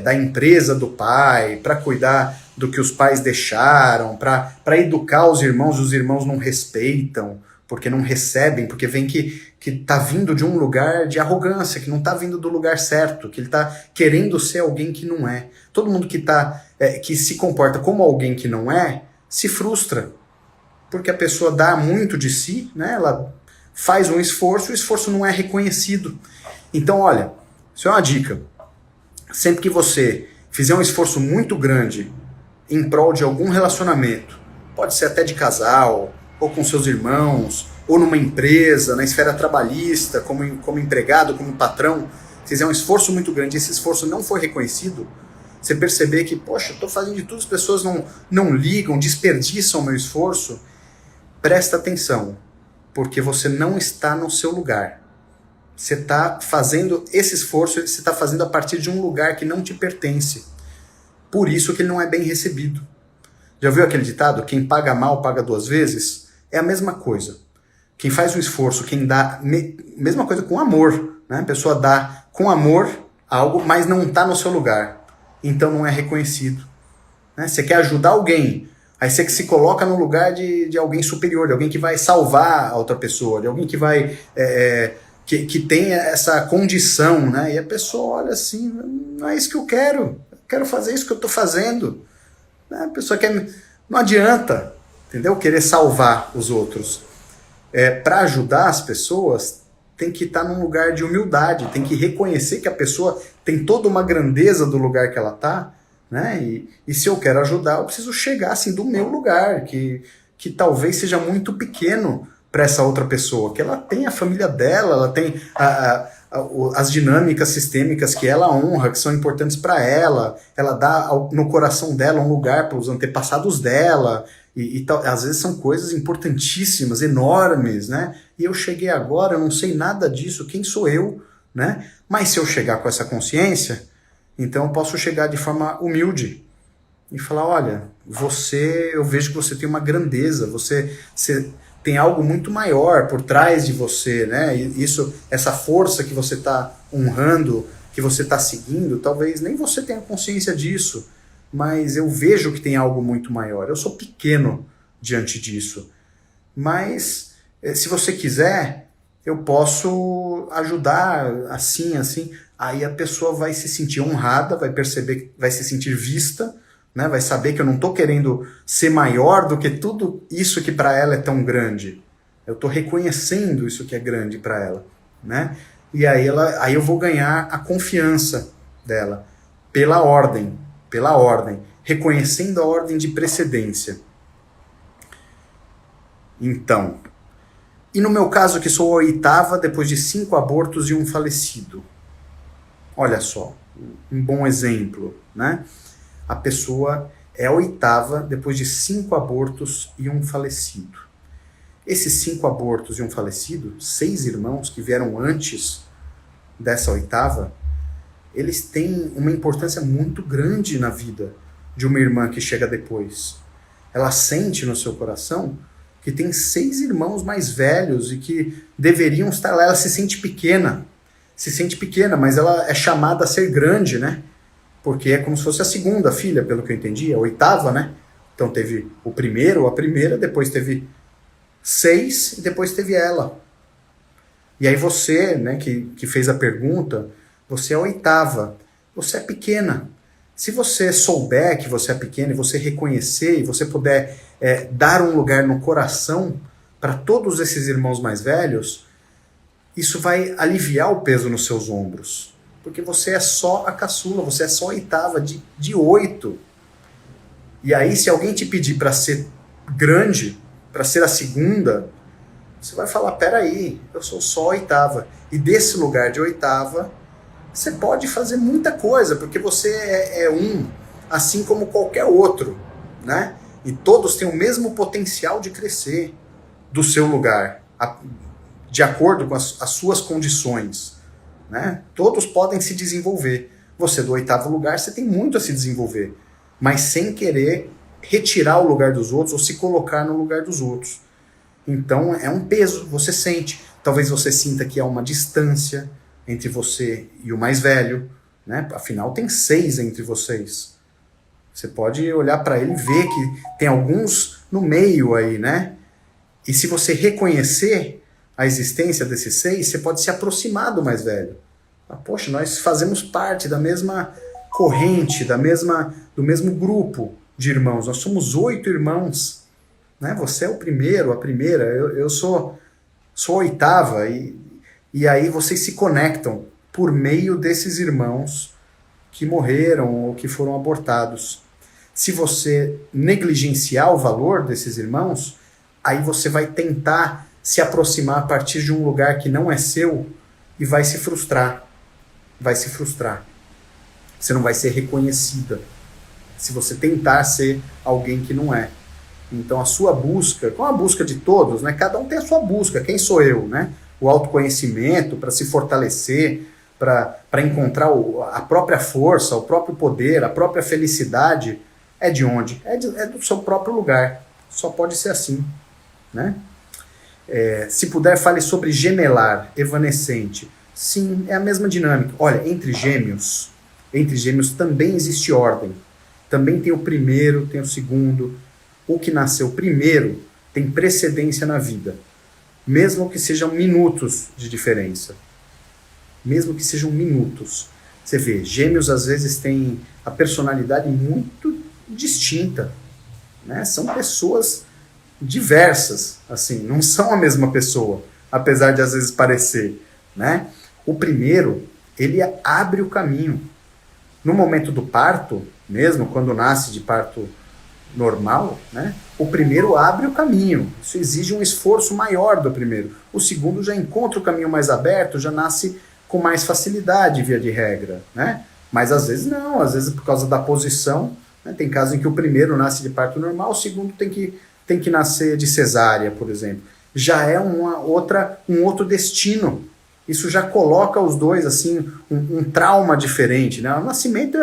da empresa do pai, para cuidar do que os pais deixaram, para educar os irmãos não respeitam, porque não recebem, porque vem que tá vindo de um lugar de arrogância, que não tá vindo do lugar certo, que ele tá querendo ser alguém que não é. Todo mundo que se comporta como alguém que não é, se frustra, porque a pessoa dá muito de si, né? Ela faz um esforço, o esforço não é reconhecido. Então, olha, isso é uma dica. Sempre que você fizer um esforço muito grande em prol de algum relacionamento, pode ser até de casal, ou com seus irmãos, ou numa empresa, na esfera trabalhista, como empregado, como patrão, fizer um esforço muito grande e esse esforço não for reconhecido, você perceber que, poxa, eu estou fazendo de tudo, as pessoas não ligam, desperdiçam o meu esforço, presta atenção, porque você não está no seu lugar. Você está fazendo esse esforço, você está fazendo a partir de um lugar que não te pertence. Por isso que ele não é bem recebido. Já viu aquele ditado? Quem paga mal, paga duas vezes? É a mesma coisa. Quem faz um esforço, quem dá... Mesma coisa com amor, né? A pessoa dá com amor algo, mas não está no seu lugar. Então não é reconhecido. Né? Você quer ajudar alguém, aí você que se coloca no lugar de alguém superior, de alguém que vai salvar a outra pessoa, de alguém que vai... que tem essa condição, né? E a pessoa olha assim, não é isso que eu quero fazer isso que eu estou fazendo. A pessoa quer... Não adianta, entendeu? Querer salvar os outros. Para ajudar as pessoas, tem que estar num lugar de humildade, tem que reconhecer que a pessoa tem toda uma grandeza do lugar que ela está, né? E se eu quero ajudar, eu preciso chegar assim do meu lugar, que talvez seja muito pequeno para essa outra pessoa, que ela tem a família dela, ela tem as dinâmicas sistêmicas que ela honra, que são importantes para ela dá no coração dela um lugar para os antepassados dela, e tal. Às vezes são coisas importantíssimas, enormes, né? E eu cheguei agora, eu não sei nada disso, quem sou eu, né? Mas se eu chegar com essa consciência, então eu posso chegar de forma humilde e falar, olha, eu vejo que você tem uma grandeza, você tem algo muito maior por trás de você, né? E essa força que você está honrando, que você está seguindo, talvez nem você tenha consciência disso, mas eu vejo que tem algo muito maior. Eu sou pequeno diante disso, mas se você quiser, eu posso ajudar assim. Aí a pessoa vai se sentir honrada, vai perceber, vai se sentir vista, né? Vai saber que eu não estou querendo ser maior do que tudo isso que para ela é tão grande. Eu estou reconhecendo isso que é grande para ela, né? E aí eu vou ganhar a confiança dela pela ordem, reconhecendo a ordem de precedência. Então, e no meu caso, que sou a 8ª depois de 5 abortos e um falecido. Olha só, um bom exemplo, né? A pessoa é a 8ª depois de 5 abortos e um falecido. Esses 5 abortos e um falecido, 6 irmãos que vieram antes dessa 8ª, eles têm uma importância muito grande na vida de uma irmã que chega depois. Ela sente no seu coração que tem 6 irmãos mais velhos e que deveriam estar lá. Ela se sente pequena, mas ela é chamada a ser grande, né? Porque é como se fosse a 2ª filha, pelo que eu entendi, a 8ª, né? Então teve o primeiro, a primeira, depois teve 6 e depois teve ela. E aí você, né, que fez a pergunta, você é a 8ª, você é pequena. Se você souber que você é pequena e você reconhecer e você puder dar um lugar no coração para todos esses irmãos mais velhos, isso vai aliviar o peso nos seus ombros. Porque você é só a caçula, você é só a 8ª de 8. E aí, se alguém te pedir para ser grande, para ser a 2ª, você vai falar, peraí, eu sou só a 8ª. E desse lugar de 8ª, você pode fazer muita coisa, porque você é um, assim como qualquer outro, né? E todos têm o mesmo potencial de crescer do seu lugar, de acordo com as suas condições, né? Todos podem se desenvolver. Você do 8º lugar, você tem muito a se desenvolver, mas sem querer retirar o lugar dos outros ou se colocar no lugar dos outros. Então é um peso, você sente. Talvez você sinta que há uma distância entre você e o mais velho, né? Afinal tem 6 entre vocês. Você pode olhar para ele e ver que tem alguns no meio aí, né? E se você reconhecer a existência desses 6, você pode se aproximar do mais velho. Poxa, nós fazemos parte da mesma corrente, do mesmo grupo de irmãos. Nós somos 8 irmãos, né? Você é o primeiro, a primeira, eu sou a 8ª, e aí vocês se conectam por meio desses irmãos que morreram ou que foram abortados. Se você negligenciar o valor desses irmãos, aí você vai tentar se aproximar a partir de um lugar que não é seu e vai se frustrar. Você não vai ser reconhecida se você tentar ser alguém que não é. Então a sua busca, com a busca de todos, né? Cada um tem a sua busca. Quem sou eu, né? O autoconhecimento para se fortalecer, para encontrar a própria força, o próprio poder, a própria felicidade, é de onde? É do seu próprio lugar. Só pode ser assim, né? Se puder, fale sobre gemelar, evanescente. Sim, é a mesma dinâmica. Olha, entre gêmeos também existe ordem. Também tem o primeiro, tem o segundo. O que nasceu primeiro tem precedência na vida. Mesmo que sejam minutos de diferença. Mesmo que sejam minutos. Você vê, gêmeos às vezes têm a personalidade muito distinta, né? São pessoas diversas, assim, não são a mesma pessoa, apesar de às vezes parecer, né? O primeiro, ele abre o caminho. No momento do parto, mesmo quando nasce de parto normal, né? O primeiro abre o caminho. Isso exige um esforço maior do primeiro. O segundo já encontra o caminho mais aberto, já nasce com mais facilidade, via de regra, né? Mas às vezes não, às vezes por causa da posição, né? Tem casos em que o primeiro nasce de parto normal, o segundo tem que nascer de cesárea, por exemplo. Já é um outro destino. Isso já coloca os dois, assim, um trauma diferente, né? O nascimento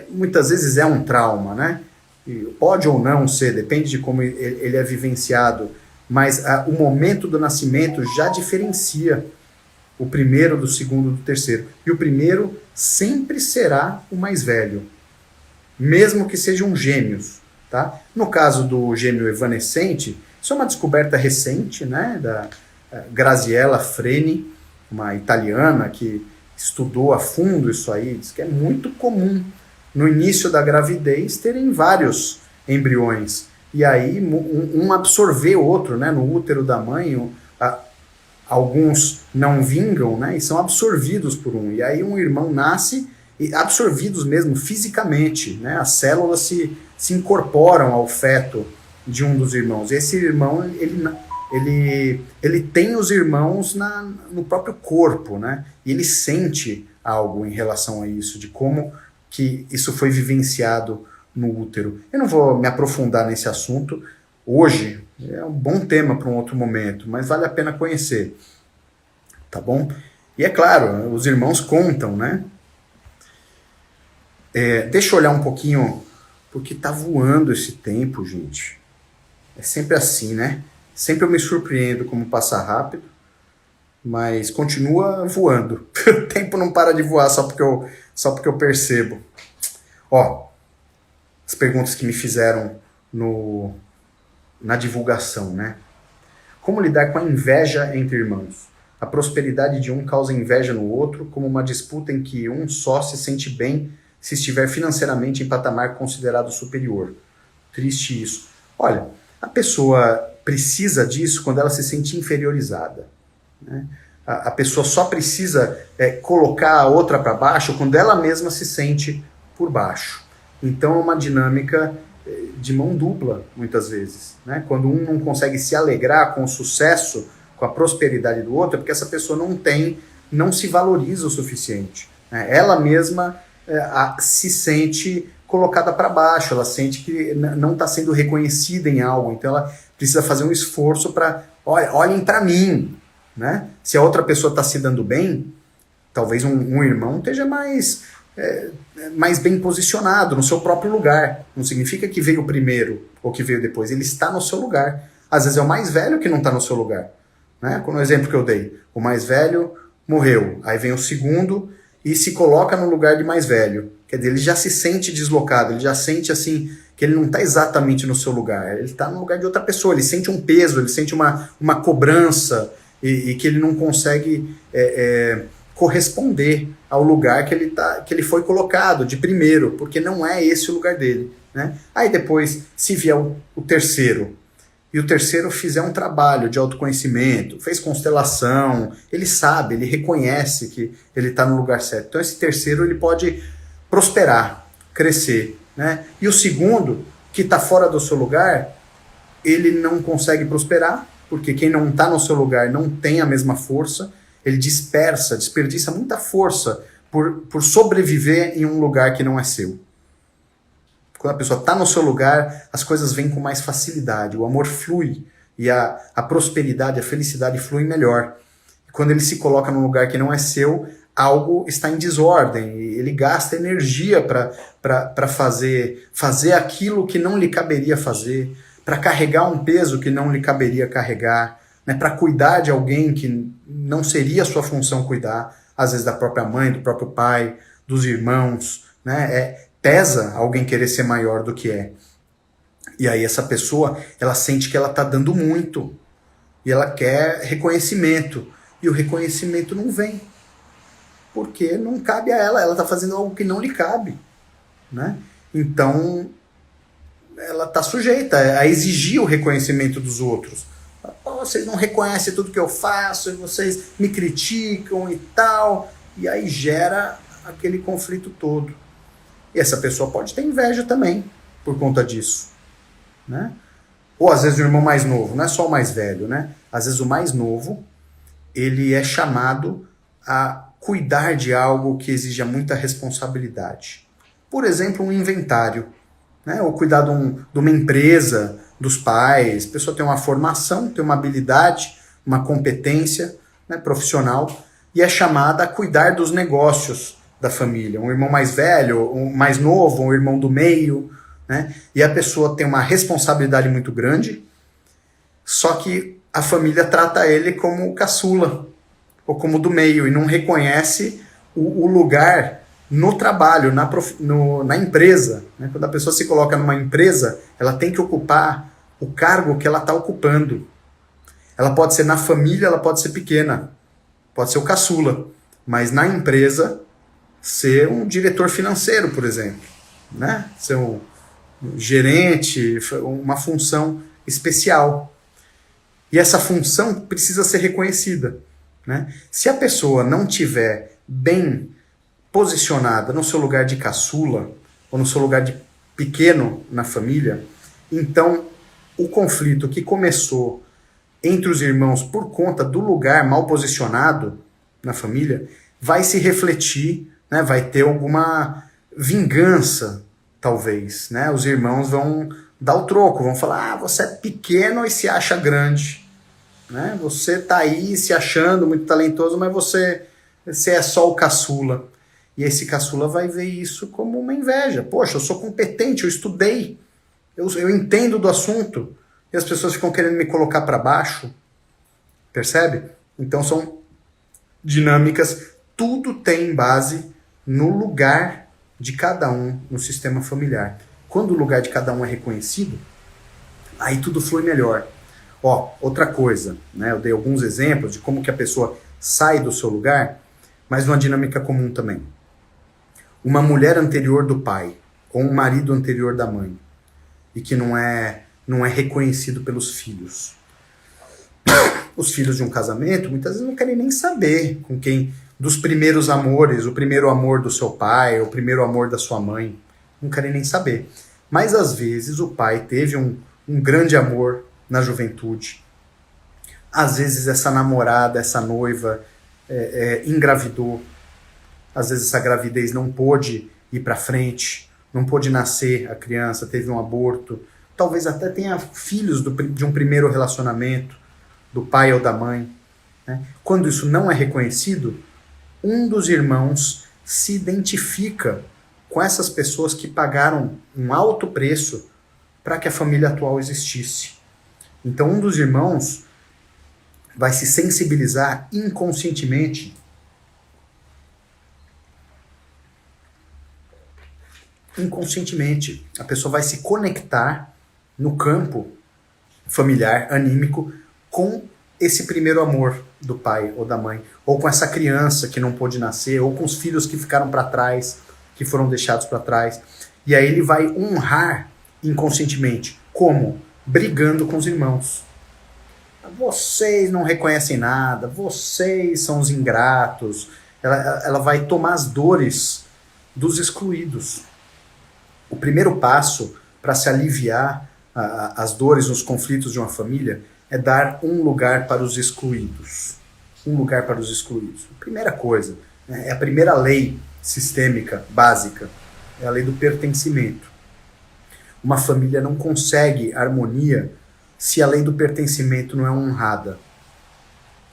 muitas vezes é um trauma, né? E pode ou não ser, depende de como ele é vivenciado, mas o momento do nascimento já diferencia o primeiro do segundo do terceiro. E o primeiro sempre será o mais velho, mesmo que sejam gêmeos, tá? No caso do gêmeo evanescente, isso é uma descoberta recente, né, da Graziella Freni, uma italiana que estudou a fundo isso aí, diz que é muito comum no início da gravidez terem vários embriões, e aí um absorver o outro, né, no útero da mãe, alguns não vingam, né, e são absorvidos por um, e aí um irmão nasce, e absorvidos mesmo fisicamente, né, as células se incorporam ao feto de um dos irmãos. Esse irmão, ele tem os irmãos no próprio corpo, né, e ele sente algo em relação a isso, de como que isso foi vivenciado no útero. Eu não vou me aprofundar nesse assunto hoje, é um bom tema para um outro momento, mas vale a pena conhecer, tá bom? E é claro, os irmãos contam, né? Deixa eu olhar um pouquinho, porque tá voando esse tempo, gente. É sempre assim, né? Sempre eu me surpreendo como passa rápido, mas continua voando. O tempo não para de voar só porque eu percebo. Ó, as perguntas que me fizeram na divulgação, né? Como lidar com a inveja entre irmãos? A prosperidade de um causa inveja no outro, como uma disputa em que um só se sente bem se estiver financeiramente em patamar considerado superior. Triste isso. Olha, a pessoa precisa disso quando ela se sente inferiorizada, né? A pessoa só precisa colocar a outra para baixo quando ela mesma se sente por baixo. Então é uma dinâmica de mão dupla, muitas vezes, né? Quando um não consegue se alegrar com o sucesso, com a prosperidade do outro, é porque essa pessoa não se valoriza o suficiente, né? Ela mesma se sente colocada para baixo, ela sente que não está sendo reconhecida em algo, então ela precisa fazer um esforço para, olhem para mim, né? Se a outra pessoa está se dando bem, talvez um irmão esteja mais bem posicionado no seu próprio lugar. Não significa que veio primeiro ou que veio depois, ele está no seu lugar. Às vezes é o mais velho que não está no seu lugar, né? Como o exemplo que eu dei, o mais velho morreu, aí vem o segundo e se coloca no lugar de mais velho. Quer dizer, ele já se sente deslocado, ele já sente assim que ele não está exatamente no seu lugar, ele está no lugar de outra pessoa, ele sente um peso, ele sente uma cobrança e que ele não consegue corresponder ao lugar que ele foi colocado de primeiro, porque não é esse o lugar dele, né? Aí depois, se vier o terceiro, e o terceiro fizer um trabalho de autoconhecimento, fez constelação, ele sabe, ele reconhece que ele está no lugar certo. Então esse terceiro ele pode prosperar, crescer, né? E o segundo, que está fora do seu lugar, ele não consegue prosperar, porque quem não está no seu lugar não tem a mesma força, ele desperdiça muita força por sobreviver em um lugar que não é seu. Quando a pessoa está no seu lugar, as coisas vêm com mais facilidade, o amor flui, e a prosperidade, a felicidade fluem melhor. Quando ele se coloca num lugar que não é seu, algo está em desordem, e ele gasta energia para fazer aquilo que não lhe caberia fazer, para carregar um peso que não lhe caberia carregar, né, para cuidar de alguém que não seria sua função cuidar, às vezes da própria mãe, do próprio pai, dos irmãos, né? Pesa alguém querer ser maior do que é. E aí essa pessoa, ela sente que ela está dando muito, e ela quer reconhecimento, e o reconhecimento não vem, porque não cabe a ela está fazendo algo que não lhe cabe, né? Então ela está sujeita a exigir o reconhecimento dos outros. Vocês não reconhecem tudo que eu faço, vocês me criticam e tal, e aí gera aquele conflito todo. E essa pessoa pode ter inveja também por conta disso, né? Ou às vezes o irmão mais novo, não é só o mais velho, né? Às vezes o mais novo, ele é chamado a cuidar de algo que exija muita responsabilidade. Por exemplo, um inventário, né? Ou cuidar de uma empresa, dos pais. A pessoa tem uma formação, tem uma habilidade, uma competência, né, profissional, e é chamada a cuidar dos negócios da família. Um irmão mais velho, um mais novo, um irmão do meio, né? E a pessoa tem uma responsabilidade muito grande, só que a família trata ele como caçula, ou como do meio, e não reconhece o lugar no trabalho, na empresa. Né? Quando a pessoa se coloca numa empresa, ela tem que ocupar o cargo que ela está ocupando. Ela pode ser na família, ela pode ser pequena, pode ser o caçula, mas na empresa, ser um diretor financeiro, por exemplo, né? Ser um gerente, uma função especial. E essa função precisa ser reconhecida, né? Se a pessoa não tiver bem posicionada no seu lugar de caçula, ou no seu lugar de pequeno na família, então o conflito que começou entre os irmãos por conta do lugar mal posicionado na família, vai se refletir, né? Vai ter alguma vingança, talvez, né? Os irmãos vão dar o troco, vão falar, você é pequeno e se acha grande, né? Você tá aí se achando muito talentoso, mas você é só o caçula. E esse caçula vai ver isso como uma inveja. Poxa, eu sou competente, eu estudei, eu entendo do assunto, e as pessoas ficam querendo me colocar para baixo. Percebe? Então são dinâmicas, tudo tem base no lugar de cada um no sistema familiar. Quando o lugar de cada um é reconhecido, aí tudo flui melhor. Ó, outra coisa, né? Eu dei alguns exemplos de como que a pessoa sai do seu lugar, mas uma dinâmica comum também. Uma mulher anterior do pai, ou um marido anterior da mãe, e que não é reconhecido pelos filhos. Os filhos de um casamento, muitas vezes não querem nem saber com quem, dos primeiros amores, o primeiro amor do seu pai, o primeiro amor da sua mãe, não querem nem saber. Mas às vezes o pai teve um grande amor na juventude. Às vezes essa namorada, essa noiva engravidou. Às vezes essa gravidez não pôde ir para frente, não pôde nascer a criança, teve um aborto. Talvez até tenha filhos de um primeiro relacionamento, do pai ou da mãe. Né? Quando isso não é reconhecido, um dos irmãos se identifica com essas pessoas que pagaram um alto preço para que a família atual existisse. Então um dos irmãos vai se sensibilizar inconscientemente a pessoa vai se conectar no campo familiar, anímico, com esse primeiro amor do pai ou da mãe, ou com essa criança que não pôde nascer, ou com os filhos que ficaram para trás, que foram deixados para trás. E aí ele vai honrar inconscientemente. Como? Brigando com os irmãos. Vocês não reconhecem nada, vocês são os ingratos. Ela vai tomar as dores dos excluídos. O primeiro passo para se aliviar as dores nos conflitos de uma família é dar um lugar para os excluídos. Um lugar para os excluídos. Primeira coisa, né, é a primeira lei sistêmica, básica, é a lei do pertencimento. Uma família não consegue harmonia se a lei do pertencimento não é honrada.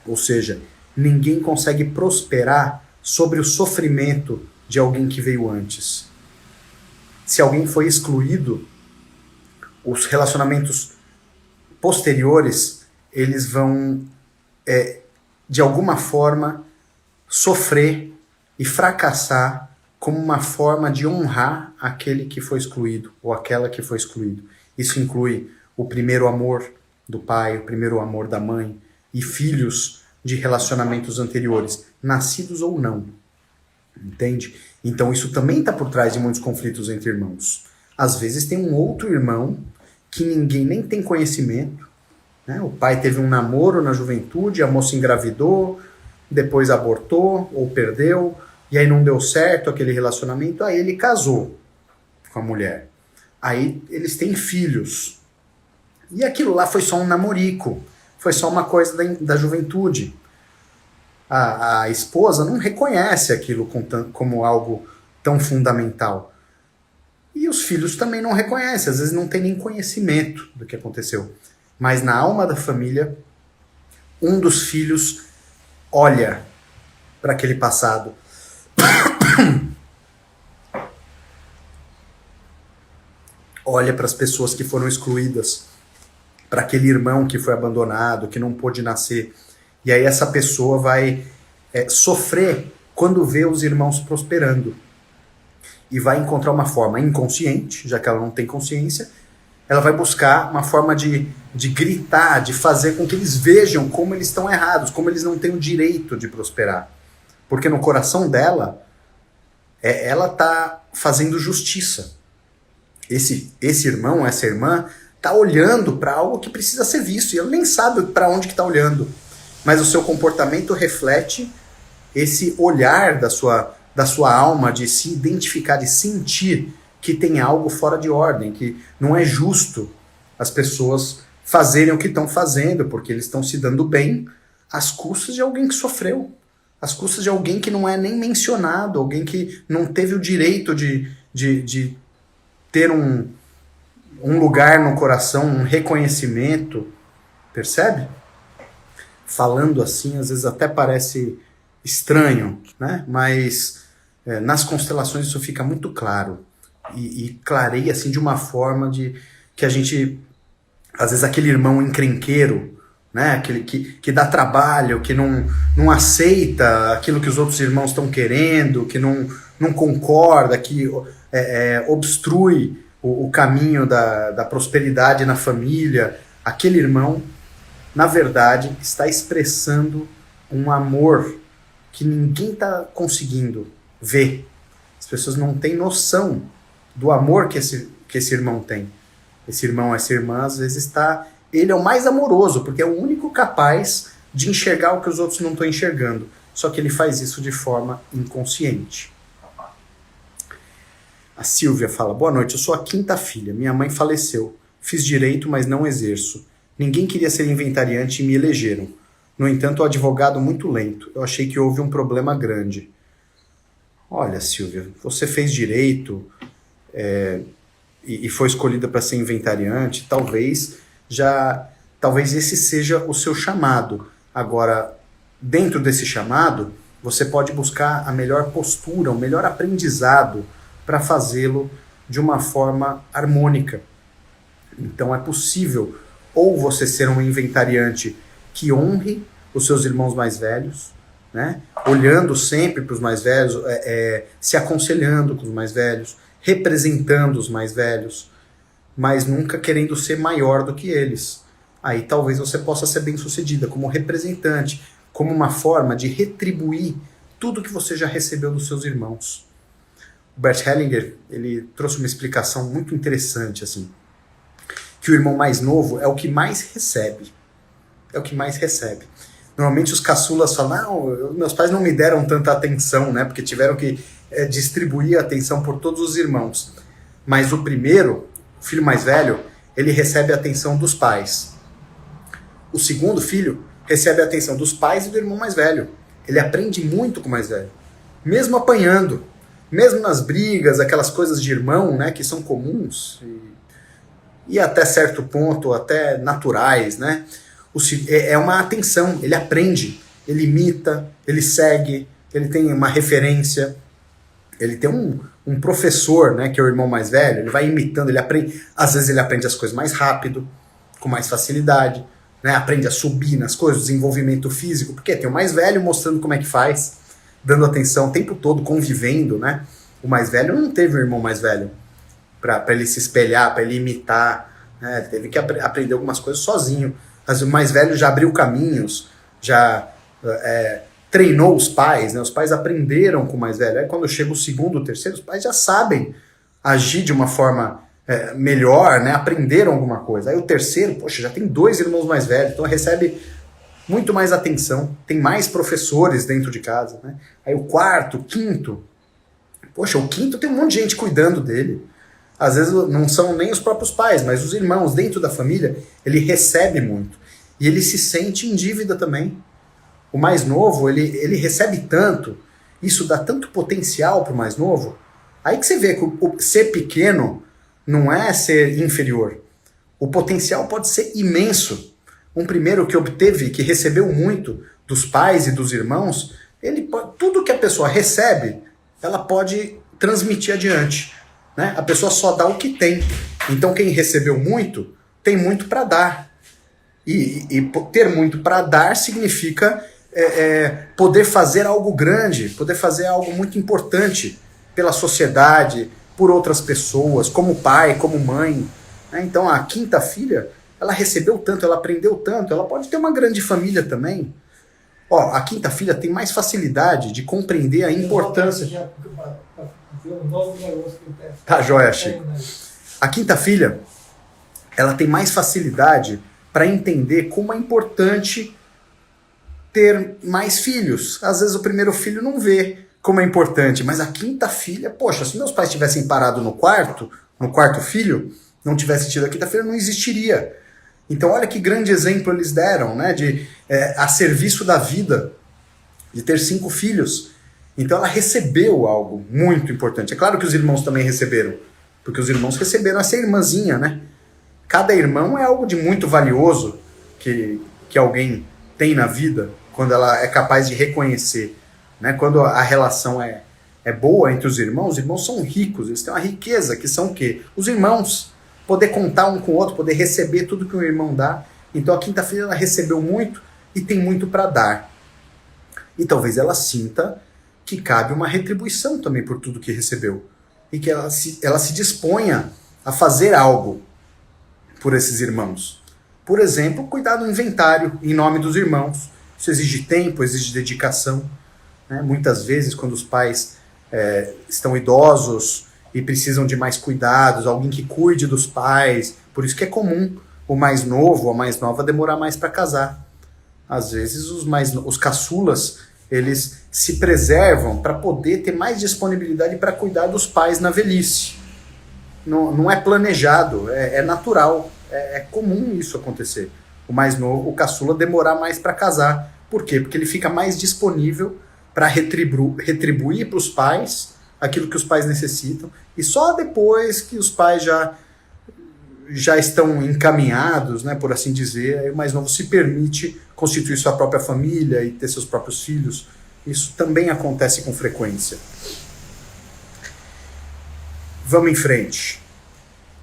Ou seja, ninguém consegue prosperar sobre o sofrimento de alguém que veio antes. Se alguém foi excluído, os relacionamentos posteriores, eles vão, de alguma forma, sofrer e fracassar como uma forma de honrar aquele que foi excluído, ou aquela que foi excluído. Isso inclui o primeiro amor do pai, o primeiro amor da mãe, e filhos de relacionamentos anteriores, nascidos ou não. Entende? Então isso também está por trás de muitos conflitos entre irmãos. Às vezes tem um outro irmão que ninguém nem tem conhecimento, né? O pai teve um namoro na juventude, a moça engravidou, depois abortou ou perdeu, e aí não deu certo aquele relacionamento, aí ele casou com a mulher. Aí eles têm filhos. E aquilo lá foi só um namorico, foi só uma coisa da juventude. a esposa não reconhece aquilo como algo tão fundamental. E os filhos também não reconhecem, às vezes não tem nem conhecimento do que aconteceu. Mas na alma da família, um dos filhos olha para aquele passado. Olha para as pessoas que foram excluídas, para aquele irmão que foi abandonado, que não pôde nascer. E aí essa pessoa vai sofrer quando vê os irmãos prosperando. E vai encontrar uma forma inconsciente, já que ela não tem consciência, ela vai buscar uma forma de gritar, de fazer com que eles vejam como eles estão errados, como eles não têm o direito de prosperar. Porque no coração dela, ela está fazendo justiça. Esse irmão, essa irmã, está olhando para algo que precisa ser visto, e ela nem sabe para onde que está olhando. Mas o seu comportamento reflete esse olhar da sua alma, de se identificar, de sentir que tem algo fora de ordem, que não é justo as pessoas fazerem o que estão fazendo, porque eles estão se dando bem às custas de alguém que sofreu, às custas de alguém que não é nem mencionado, alguém que não teve o direito de ter um lugar no coração, um reconhecimento, percebe? Falando assim, às vezes até parece estranho, né? Mas nas constelações isso fica muito claro e clareia assim de uma forma que a gente, às vezes aquele irmão encrenqueiro, né? Aquele que dá trabalho, que não aceita aquilo que os outros irmãos estão querendo, que não concorda, que obstrui o caminho da prosperidade na família. Aquele irmão, na verdade, está expressando um amor que ninguém está conseguindo ver. As pessoas não têm noção do amor que esse irmão tem. Esse irmão, essa irmã, às vezes ele é o mais amoroso, porque é o único capaz de enxergar o que os outros não estão enxergando. Só que ele faz isso de forma inconsciente. A Silvia fala: boa noite, eu sou a 5ª filha. Minha mãe faleceu. Fiz direito, mas não exerço. Ninguém queria ser inventariante e me elegeram. No entanto, o advogado muito lento. Eu achei que houve um problema grande. Olha, Silvia, você fez direito e foi escolhida para ser inventariante. Talvez esse seja o seu chamado. Agora, dentro desse chamado, você pode buscar a melhor postura, o melhor aprendizado para fazê-lo de uma forma harmônica. Então é possível ou você ser um inventariante que honre os seus irmãos mais velhos, né? Olhando sempre para os mais velhos, se aconselhando com os mais velhos, representando os mais velhos, mas nunca querendo ser maior do que eles. Aí talvez você possa ser bem-sucedida como representante, como uma forma de retribuir tudo que você já recebeu dos seus irmãos. O Bert Hellinger, ele trouxe uma explicação muito interessante, assim, que o irmão mais novo é o que mais recebe. É o que mais recebe. Normalmente os caçulas falam: não, meus pais não me deram tanta atenção, né? Porque tiveram que distribuir a atenção por todos os irmãos. Mas o primeiro, o filho mais velho, ele recebe a atenção dos pais. O segundo filho recebe a atenção dos pais e do irmão mais velho. Ele aprende muito com o mais velho. Mesmo apanhando, mesmo nas brigas, aquelas coisas de irmão, né, que são comuns e até certo ponto até naturais, né? É uma atenção, ele aprende, ele imita, ele segue, ele tem uma referência, ele tem um professor, né, que é o irmão mais velho, ele vai imitando, ele aprende, às vezes ele aprende as coisas mais rápido, com mais facilidade, né, aprende a subir nas coisas, desenvolvimento físico, porque tem o mais velho mostrando como é que faz, dando atenção o tempo todo, convivendo, né? O mais velho não teve um irmão mais velho para ele se espelhar, para ele imitar, né? Ele teve que aprender algumas coisas sozinho. Mas o mais velho já abriu caminhos, já treinou os pais, né? Os pais aprenderam com o mais velho. Aí quando chega o segundo, o terceiro, os pais já sabem agir de uma forma melhor, né? Aprenderam alguma coisa. Aí o terceiro, poxa, já tem 2 irmãos mais velhos, então recebe muito mais atenção, tem mais professores dentro de casa, né? Aí o quarto, o quinto, poxa, o quinto tem um monte de gente cuidando dele. Às vezes não são nem os próprios pais, mas os irmãos dentro da família, ele recebe muito. E ele se sente em dívida também. o mais novo, ele recebe tanto, isso dá tanto potencial para o mais novo, aí que você vê que o ser pequeno não é ser inferior. O potencial pode ser imenso. Um primeiro que obteve, que recebeu muito dos pais e dos irmãos, tudo que a pessoa recebe, ela pode transmitir adiante. Né? A pessoa só dá o que tem. Então quem recebeu muito, tem muito para dar. E ter muito para dar significa poder fazer algo grande, poder fazer algo muito importante pela sociedade, por outras pessoas, como pai, como mãe. Né? Então a quinta filha, ela recebeu tanto, ela aprendeu tanto, ela pode ter uma grande família também. Ó, a quinta filha tem mais facilidade de compreender a importância. Tá joia, Chico. A quinta filha, ela tem mais facilidade para entender como é importante ter mais filhos. Às vezes o primeiro filho não vê como é importante, mas a quinta filha, poxa, se meus pais tivessem parado no quarto filho, não tivesse tido a quinta filha, não existiria. Então olha que grande exemplo eles deram, né, a serviço da vida, de ter 5 filhos. Então ela recebeu algo muito importante. É claro que os irmãos também receberam, porque os irmãos receberam essa irmãzinha, né? Cada irmão é algo de muito valioso que alguém tem na vida, quando ela é capaz de reconhecer. Né? Quando a relação é boa entre os irmãos são ricos, eles têm uma riqueza, que são o quê? Os irmãos. Poder contar um com o outro, poder receber tudo que um irmão dá. Então a quinta filha, ela recebeu muito e tem muito para dar. E talvez ela sinta que cabe uma retribuição também por tudo que recebeu. E que ela se disponha a fazer algo por esses irmãos. Por exemplo, cuidar do inventário em nome dos irmãos. Isso exige tempo, exige dedicação. Né? Muitas vezes, quando os pais estão idosos e precisam de mais cuidados, alguém que cuide dos pais. Por isso que é comum o mais novo ou a mais nova demorar mais para casar. Às vezes os caçulas, eles se preservam para poder ter mais disponibilidade para cuidar dos pais na velhice. Não é planejado, é natural, é comum isso acontecer. O mais novo, o caçula, demorar mais para casar. Por quê? Porque ele fica mais disponível para retribuir para os pais aquilo que os pais necessitam, e só depois que os pais já estão encaminhados, né, por assim dizer, aí o mais novo se permite constituir sua própria família e ter seus próprios filhos. Isso também acontece com frequência. Vamos em frente.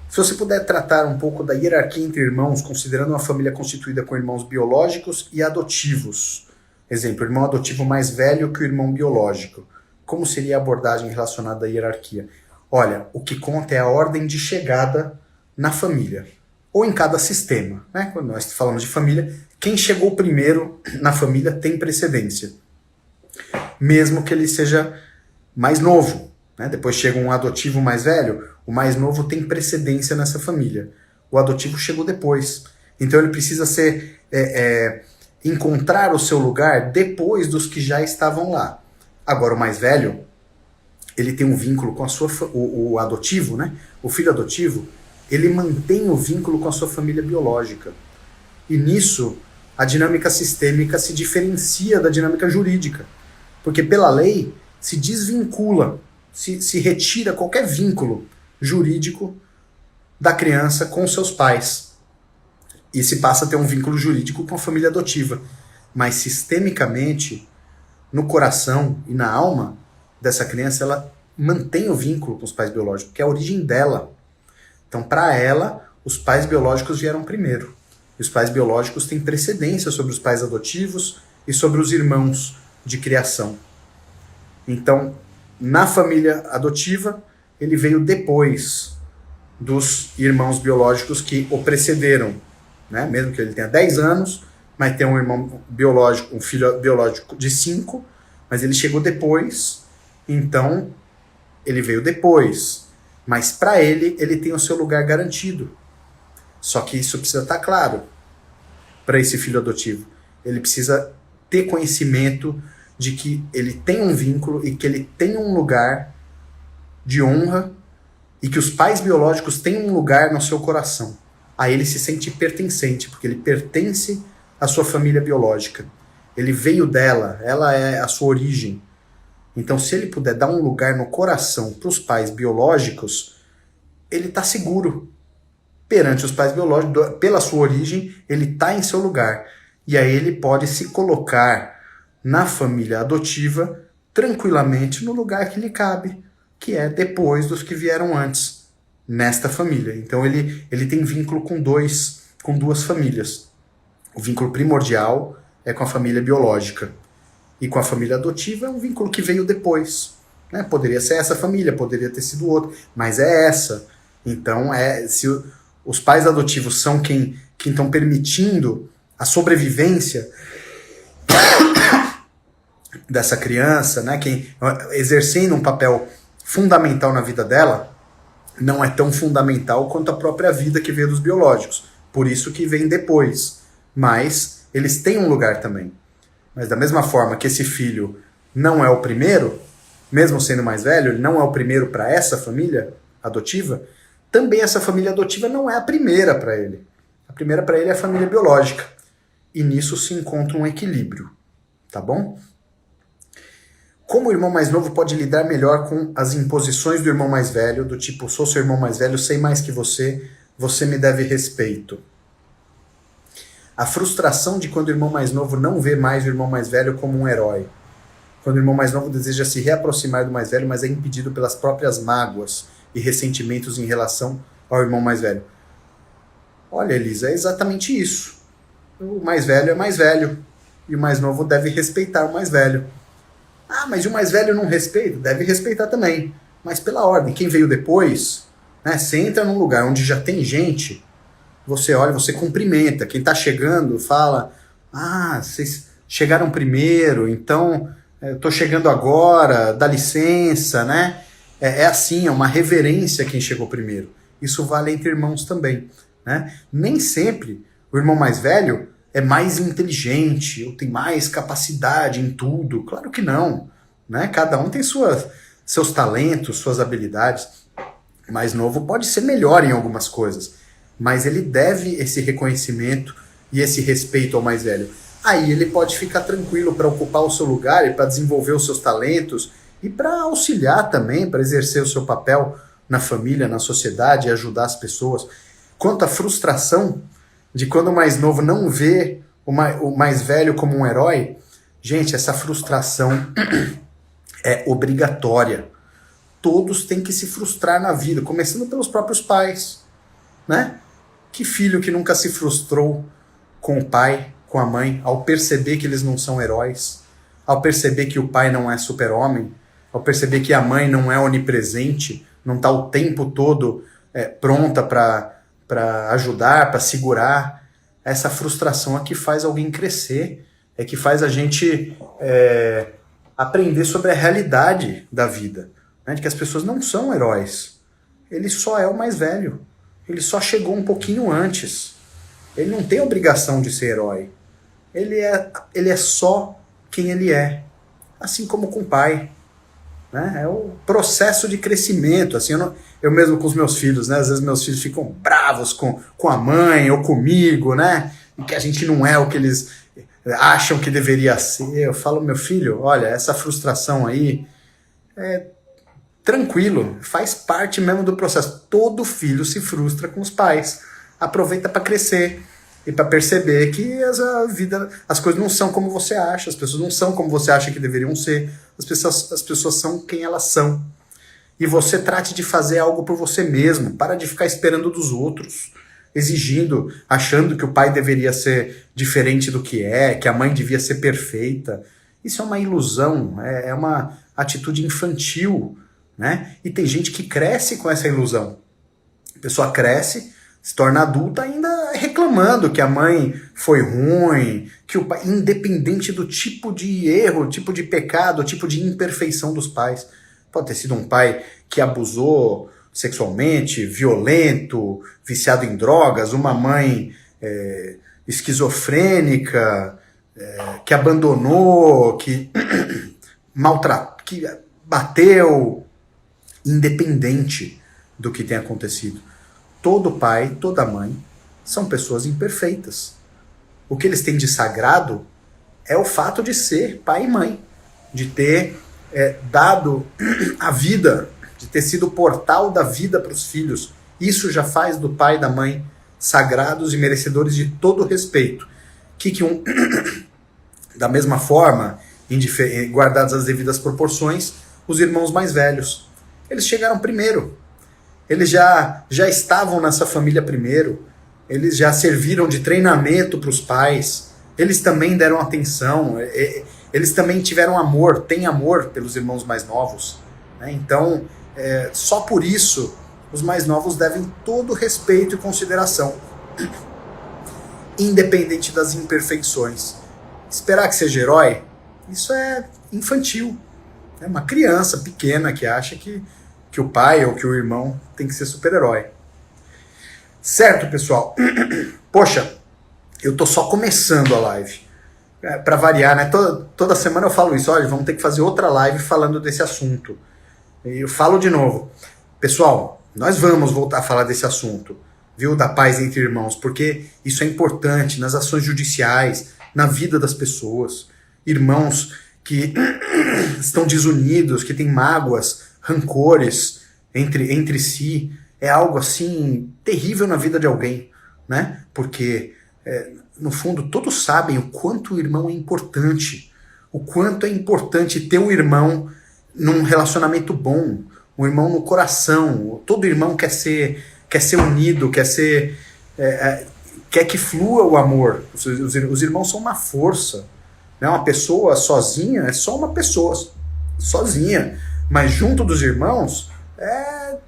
Se você puder tratar um pouco da hierarquia entre irmãos, considerando uma família constituída com irmãos biológicos e adotivos. Exemplo, o irmão adotivo mais velho que o irmão biológico. Como seria a abordagem relacionada à hierarquia? Olha, o que conta é a ordem de chegada na família, ou em cada sistema. Né? Quando nós falamos de família, quem chegou primeiro na família tem precedência, mesmo que ele seja mais novo. Né? Depois chega um adotivo mais velho, o mais novo tem precedência nessa família. O adotivo chegou depois. Então ele precisa encontrar o seu lugar depois dos que já estavam lá. Agora, o mais velho, ele tem um vínculo com o adotivo, né? O filho adotivo, ele mantém o vínculo com a sua família biológica. E nisso, a dinâmica sistêmica se diferencia da dinâmica jurídica. Porque pela lei, se desvincula, se retira qualquer vínculo jurídico da criança com seus pais. E se passa a ter um vínculo jurídico com a família adotiva. Mas sistemicamente, no coração e na alma dessa criança, ela mantém o vínculo com os pais biológicos, que é a origem dela. Então, para ela, os pais biológicos vieram primeiro. E os pais biológicos têm precedência sobre os pais adotivos e sobre os irmãos de criação. Então, na família adotiva, ele veio depois dos irmãos biológicos que o precederam. Né? Mesmo que ele tenha 10 anos, mas tem um irmão biológico, um filho biológico de 5, mas ele chegou depois, então ele veio depois. Mas para ele tem o seu lugar garantido. Só que isso precisa estar claro para esse filho adotivo. Ele precisa ter conhecimento de que ele tem um vínculo e que ele tem um lugar de honra e que os pais biológicos têm um lugar no seu coração. Aí ele se sente pertencente, porque ele pertence à sua família biológica. ele veio dela, ela é a sua origem. Então, se ele puder dar um lugar no coração para os pais biológicos, ele está seguro. Perante os pais biológicos, pela sua origem, ele está em seu lugar. E aí ele pode se colocar na família adotiva tranquilamente no lugar que lhe cabe, que é depois dos que vieram antes, nesta família. Então ele tem vínculo com duas famílias. O vínculo primordial é com a família biológica. E com a família adotiva é um vínculo que veio depois. Né? Poderia ser essa família, poderia ter sido outra, mas é essa. Então, se os pais adotivos são quem estão permitindo a sobrevivência dessa criança, né? Quem exercendo um papel fundamental na vida dela, não é tão fundamental quanto a própria vida que veio dos biológicos. Por isso que vem depois. Mas eles têm um lugar também. Mas da mesma forma que esse filho não é o primeiro, mesmo sendo mais velho, ele não é o primeiro para essa família adotiva, também essa família adotiva não é a primeira para ele. A primeira para ele é a família biológica. E nisso se encontra um equilíbrio. Tá bom? Como o irmão mais novo pode lidar melhor com as imposições do irmão mais velho, do tipo, sou seu irmão mais velho, sei mais que você, você me deve respeito. A frustração de quando o irmão mais novo não vê mais o irmão mais velho como um herói. Quando o irmão mais novo deseja se reaproximar do mais velho, mas é impedido pelas próprias mágoas e ressentimentos em relação ao irmão mais velho. Olha, Elisa, é exatamente isso. O mais velho é mais velho. E o mais novo deve respeitar o mais velho. Ah, mas o mais velho não respeita? Deve respeitar também. Mas pela ordem. Quem veio depois, né, você entra num lugar onde já tem gente, você olha, você cumprimenta. Quem está chegando fala, ah, vocês chegaram primeiro, então eu estou chegando agora, dá licença, né? É assim, é uma reverência quem chegou primeiro. Isso vale entre irmãos também. Né? Nem sempre o irmão mais velho é mais inteligente ou tem mais capacidade em tudo. Claro que não. Né? Cada um tem seus talentos, suas habilidades. O mais novo pode ser melhor em algumas coisas, mas ele deve esse reconhecimento e esse respeito ao mais velho. Aí ele pode ficar tranquilo para ocupar o seu lugar e para desenvolver os seus talentos e para auxiliar também, para exercer o seu papel na família, na sociedade e ajudar as pessoas. Quanto à frustração de quando o mais novo não vê o mais velho como um herói, gente, essa frustração é obrigatória. Todos têm que se frustrar na vida, começando pelos próprios pais. Né? Que filho que nunca se frustrou com o pai, com a mãe, ao perceber que eles não são heróis, ao perceber que o pai não é super-homem, ao perceber que a mãe não é onipresente, não está o tempo todo pronta para ajudar, para segurar. Essa frustração é que faz alguém crescer, é que faz a gente aprender sobre a realidade da vida, né? De que as pessoas não são heróis. Ele só é o mais velho. Ele só chegou um pouquinho antes. Ele não tem obrigação de ser herói. Ele é só quem ele é. Assim como com o pai. Né? É o processo de crescimento. Assim, eu mesmo com os meus filhos, né? Às vezes meus filhos ficam bravos com a mãe ou comigo, né? E que a gente não é o que eles acham que deveria ser. Eu falo, meu filho, olha, essa frustração aí tranquilo, faz parte mesmo do processo. Todo filho se frustra com os pais. Aproveita para crescer e para perceber que as coisas não são como você acha, as pessoas não são como você acha que deveriam ser, as pessoas são quem elas são. E você trate de fazer algo por você mesmo, para de ficar esperando dos outros, exigindo, achando que o pai deveria ser diferente do que a mãe devia ser perfeita. Isso é uma ilusão, é uma atitude infantil. Né? E tem gente que cresce com essa ilusão. A pessoa cresce, se torna adulta ainda reclamando que a mãe foi ruim, que o pai, independente do tipo de erro, tipo de pecado, tipo de imperfeição dos pais. Pode ter sido um pai que abusou sexualmente, violento, viciado em drogas, uma mãe esquizofrênica, que abandonou, que maltratou, que bateu. Independente do que tenha acontecido. Todo pai, toda mãe são pessoas imperfeitas. O que eles têm de sagrado é o fato de ser pai e mãe, de ter dado a vida, de ter sido o portal da vida para os filhos. Isso já faz do pai e da mãe sagrados e merecedores de todo respeito. Da mesma forma, guardadas as devidas proporções, os irmãos mais velhos. Eles chegaram primeiro. Eles já estavam nessa família primeiro. Eles já serviram de treinamento para os pais. Eles também deram atenção. Eles também tiveram amor, têm amor pelos irmãos mais novos. Né? Então, só por isso, os mais novos devem todo respeito e consideração, independente das imperfeições. Esperar que seja herói, isso é infantil. É uma criança pequena que acha que o pai ou que o irmão tem que ser super-herói. Certo, pessoal? Poxa, eu tô só começando a live. Para variar, né? Toda semana eu falo isso. Olha, vamos ter que fazer outra live falando desse assunto. E eu falo de novo. Pessoal, nós vamos voltar a falar desse assunto, viu? Da paz entre irmãos, porque isso é importante nas ações judiciais, na vida das pessoas. Irmãos que estão desunidos, que têm mágoas, rancores entre si, é algo assim terrível na vida de alguém, né? Porque no fundo todos sabem o quanto o irmão é importante, o quanto é importante ter um irmão num relacionamento bom, um irmão no coração. Todo irmão quer ser unido, quer que flua o amor. Os irmãos são uma força, né? Uma pessoa sozinha é só uma pessoa sozinha. Mas junto dos irmãos é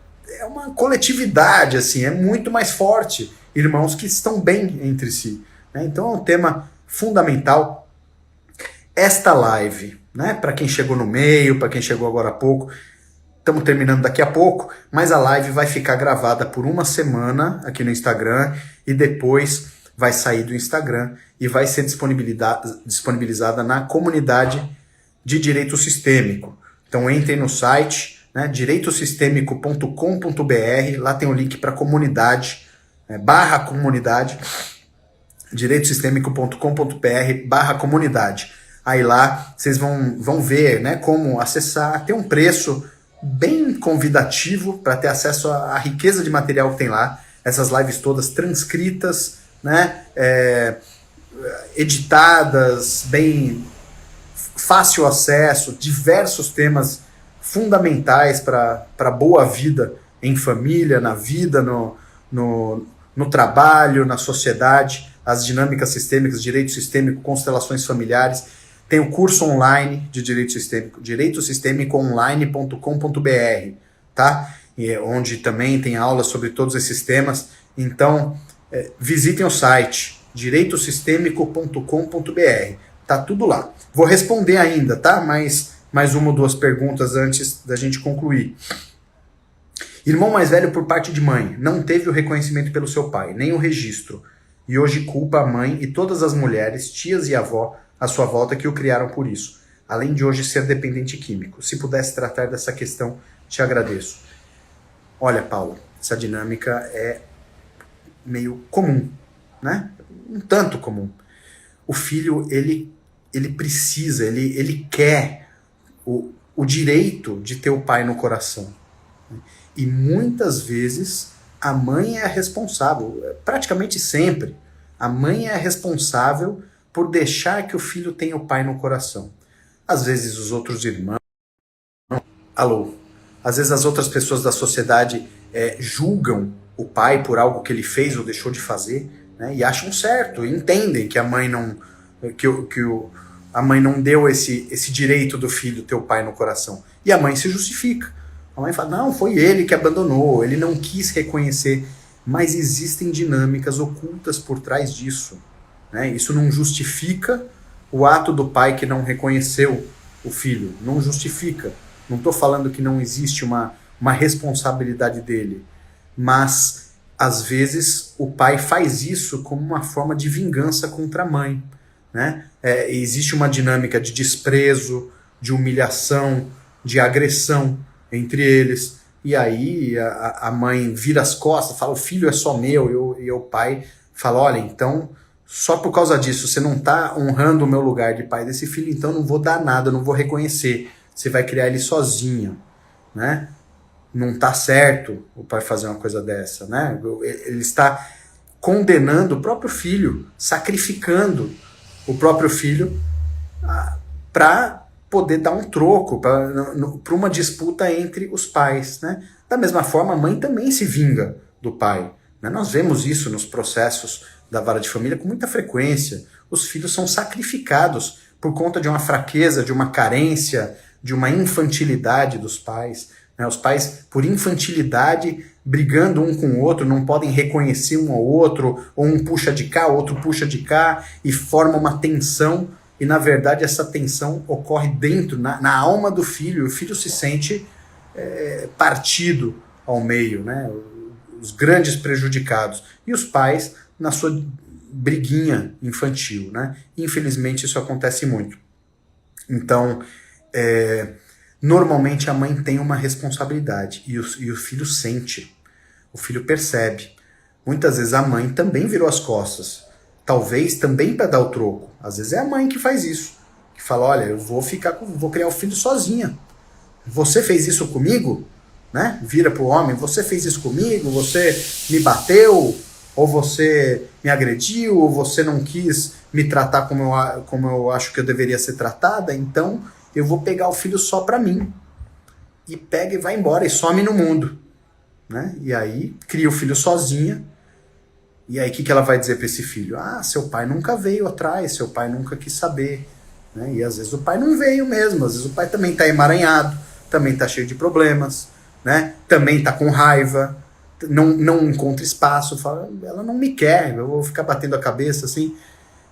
uma coletividade, assim, é muito mais forte. Irmãos que estão bem entre si. Né? Então é um tema fundamental. Esta live, né, para quem chegou no meio, para quem chegou agora há pouco, estamos terminando daqui a pouco, mas a live vai ficar gravada por uma semana aqui no Instagram e depois vai sair do Instagram e vai ser disponibilizada na comunidade de Direito Sistêmico. Então entrem no site, né, direitosistemico.com.br, lá tem o link para comunidade, /comunidade, direitosistemico.com.br/comunidade. Aí lá vocês vão ver, né, como acessar, tem um preço bem convidativo para ter acesso à riqueza de material que tem lá, essas lives todas transcritas, né, editadas, bem fácil acesso, diversos temas fundamentais para boa vida em família, na vida, no trabalho, na sociedade, as dinâmicas sistêmicas, direito sistêmico, constelações familiares. Tem o curso online de direito sistêmico, direitosistemicoonline.com.br, tá? Onde também tem aulas sobre todos esses temas. Então, visitem o site, direitosistemico.com.br. Tá tudo lá. Vou responder ainda, tá? Mais uma ou duas perguntas antes da gente concluir. Irmão mais velho por parte de mãe, não teve o reconhecimento pelo seu pai, nem o registro. E hoje culpa a mãe e todas as mulheres, tias e avó, à sua volta que o criaram por isso. Além de hoje ser dependente químico. Se pudesse tratar dessa questão, te agradeço. Olha, Paula, essa dinâmica é meio comum, né? Um tanto comum. O filho, ele precisa, ele quer o direito de ter o pai no coração. E muitas vezes a mãe é a responsável, praticamente sempre, a mãe é a responsável por deixar que o filho tenha o pai no coração. Às vezes os outros irmãos, às vezes as outras pessoas da sociedade julgam o pai por algo que ele fez ou deixou de fazer, né, e acham certo, e entendem que a mãe não a mãe não deu esse direito do filho ter o pai no coração. E a mãe se justifica. A mãe fala, não, foi ele que abandonou, ele não quis reconhecer. Mas existem dinâmicas ocultas por trás disso. Né? Isso não justifica o ato do pai que não reconheceu o filho. Não justifica. Não estou falando que não existe uma responsabilidade dele. Mas, às vezes, o pai faz isso como uma forma de vingança contra a mãe. Né? Existe uma dinâmica de desprezo, de humilhação, de agressão entre eles, e aí a mãe vira as costas, fala, o filho é só meu, e o pai fala, olha, então só por causa disso você não está honrando o meu lugar de pai desse filho, então não vou dar nada, não vou reconhecer. Você vai criar ele sozinho, né? Não está certo o pai fazer uma coisa dessa, né? Ele está condenando o próprio filho, sacrificando o próprio filho para poder dar um troco, para uma disputa entre os pais, né? Da mesma forma, a mãe também se vinga do pai, né? Nós vemos isso nos processos da vara de família com muita frequência. Os filhos são sacrificados por conta de uma fraqueza, de uma carência, de uma infantilidade dos pais, né? Os pais, por infantilidade, brigando um com o outro, não podem reconhecer um ao outro, ou um puxa de cá, outro puxa de cá, e forma uma tensão, e na verdade essa tensão ocorre dentro, na alma do filho, e o filho se sente partido ao meio, né? Os grandes prejudicados, e os pais na sua briguinha infantil, né? Infelizmente isso acontece muito. Então, normalmente a mãe tem uma responsabilidade, e o filho sente, o filho percebe. Muitas vezes a mãe também virou as costas, talvez também para dar o troco. Às vezes é a mãe que faz isso, que fala, olha, eu vou criar o filho sozinha. Você fez isso comigo? Né? Vira pro homem, você fez isso comigo? Você me bateu? Ou você me agrediu? Ou você não quis me tratar como eu acho que eu deveria ser tratada? Então eu vou pegar o filho só para mim. E pega e vai embora e some no mundo, né? E aí cria o filho sozinha. E aí o que ela vai dizer para esse filho? Ah, seu pai nunca veio atrás, seu pai nunca quis saber, né? E às vezes o pai não veio mesmo, às vezes o pai também está emaranhado, também está cheio de problemas, né? Também está com raiva, não encontra espaço, fala, ela não me quer, eu vou ficar batendo a cabeça assim.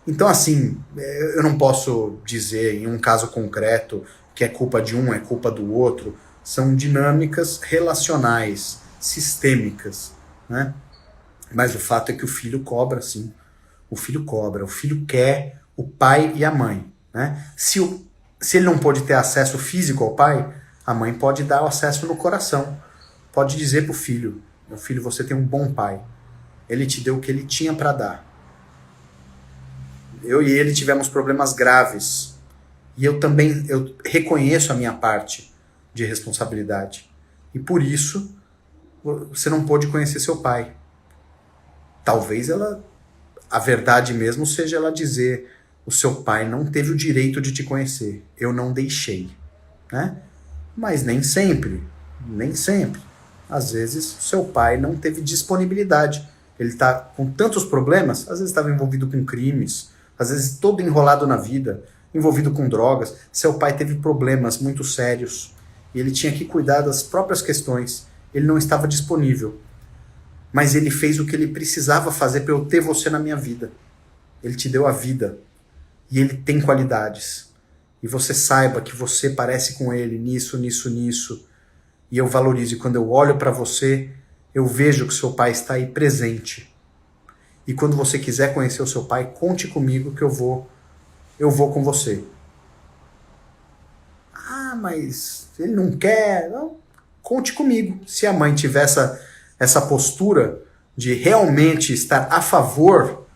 Então assim, eu não posso dizer em um caso concreto que é culpa de um, é culpa do outro. São dinâmicas relacionais, sistêmicas, né? Mas o fato é que o filho cobra, sim. O filho cobra, o filho quer o pai e a mãe, né? Se ele não pode ter acesso físico ao pai, a mãe pode dar o acesso no coração. Pode dizer pro filho, meu filho, você tem um bom pai. Ele te deu o que ele tinha para dar. Eu e ele tivemos problemas graves. E eu reconheço a minha parte de responsabilidade. E por isso, você não pôde conhecer seu pai. Talvez a verdade mesmo seja ela dizer, o seu pai não teve o direito de te conhecer, eu não deixei, né? Mas nem sempre. Às vezes, seu pai não teve disponibilidade. Ele está com tantos problemas, às vezes estava envolvido com crimes, às vezes todo enrolado na vida, envolvido com drogas. Seu pai teve problemas muito sérios e ele tinha que cuidar das próprias questões. Ele não estava disponível. Mas ele fez o que ele precisava fazer para eu ter você na minha vida. Ele te deu a vida. E ele tem qualidades. E você saiba que você parece com ele nisso. E eu valorizo. E quando eu olho para você, eu vejo que seu pai está aí presente. E quando você quiser conhecer o seu pai, conte comigo que eu vou com você. Ah, mas ele não quer. Não, conte comigo. Se a mãe tiver essa postura de realmente estar a favor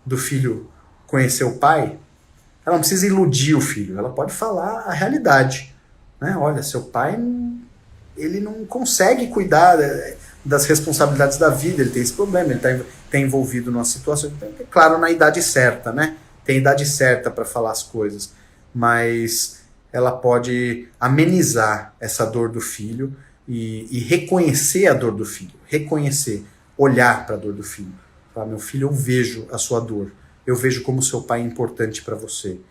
do filho conhecer o pai, ela não precisa iludir o filho, ela pode falar a realidade, né? Olha, seu pai ele não consegue cuidar das responsabilidades da vida, ele tem esse problema, ele está envolvido numa situação, claro, na idade certa, né? Tem idade certa para falar as coisas, mas ela pode amenizar essa dor do filho e reconhecer a dor do filho, olhar para a dor do filho. Falar, meu filho, eu vejo a sua dor, eu vejo como seu pai é importante para você.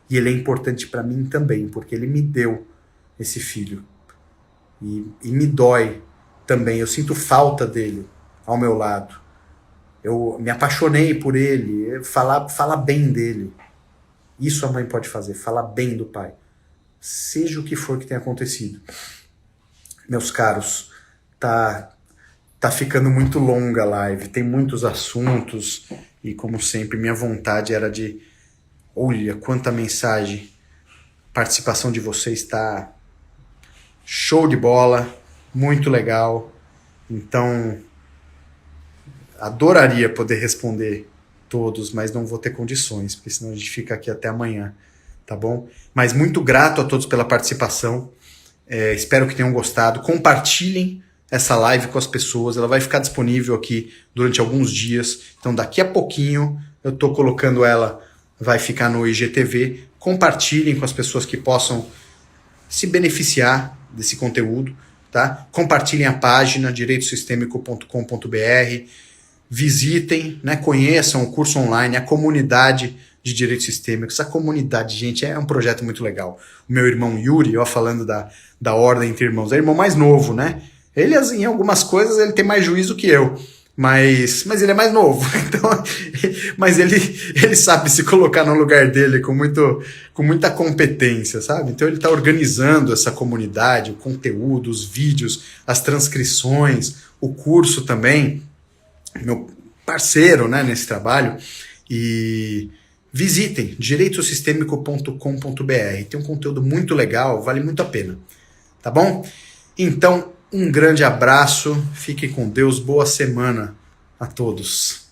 E ele é importante para mim também, porque ele me deu esse filho. E me dói também, eu sinto falta dele ao meu lado. Eu me apaixonei por ele, falar bem dele. Isso a mãe pode fazer, falar bem do pai. Seja o que for que tenha acontecido. Meus caros, tá ficando muito longa a live, tem muitos assuntos e, como sempre, minha vontade era de... Olha, quanta mensagem, participação de vocês está show de bola, muito legal. Então, adoraria poder responder todos, mas não vou ter condições, porque senão a gente fica aqui até amanhã, tá bom? Mas muito grato a todos pela participação, espero que tenham gostado, compartilhem essa live com as pessoas, ela vai ficar disponível aqui durante alguns dias, então daqui a pouquinho eu tô colocando ela, vai ficar no IGTV, compartilhem com as pessoas que possam se beneficiar desse conteúdo, tá? Compartilhem a página direitosistêmico.com.br, visitem, né, conheçam o curso online, a comunidade de Direito Sistêmico. Essa comunidade, gente, é um projeto muito legal. O meu irmão Yuri, ó, falando da ordem entre irmãos, é o irmão mais novo, né? Ele, em algumas coisas, ele tem mais juízo que eu, mas ele é mais novo, então, mas ele sabe se colocar no lugar dele com muita competência, sabe? Então ele está organizando essa comunidade, o conteúdo, os vídeos, as transcrições, o curso também, meu parceiro, né, nesse trabalho, e visitem direitosistêmico.com.br, tem um conteúdo muito legal, vale muito a pena, tá bom? Então, um grande abraço, fiquem com Deus, boa semana a todos.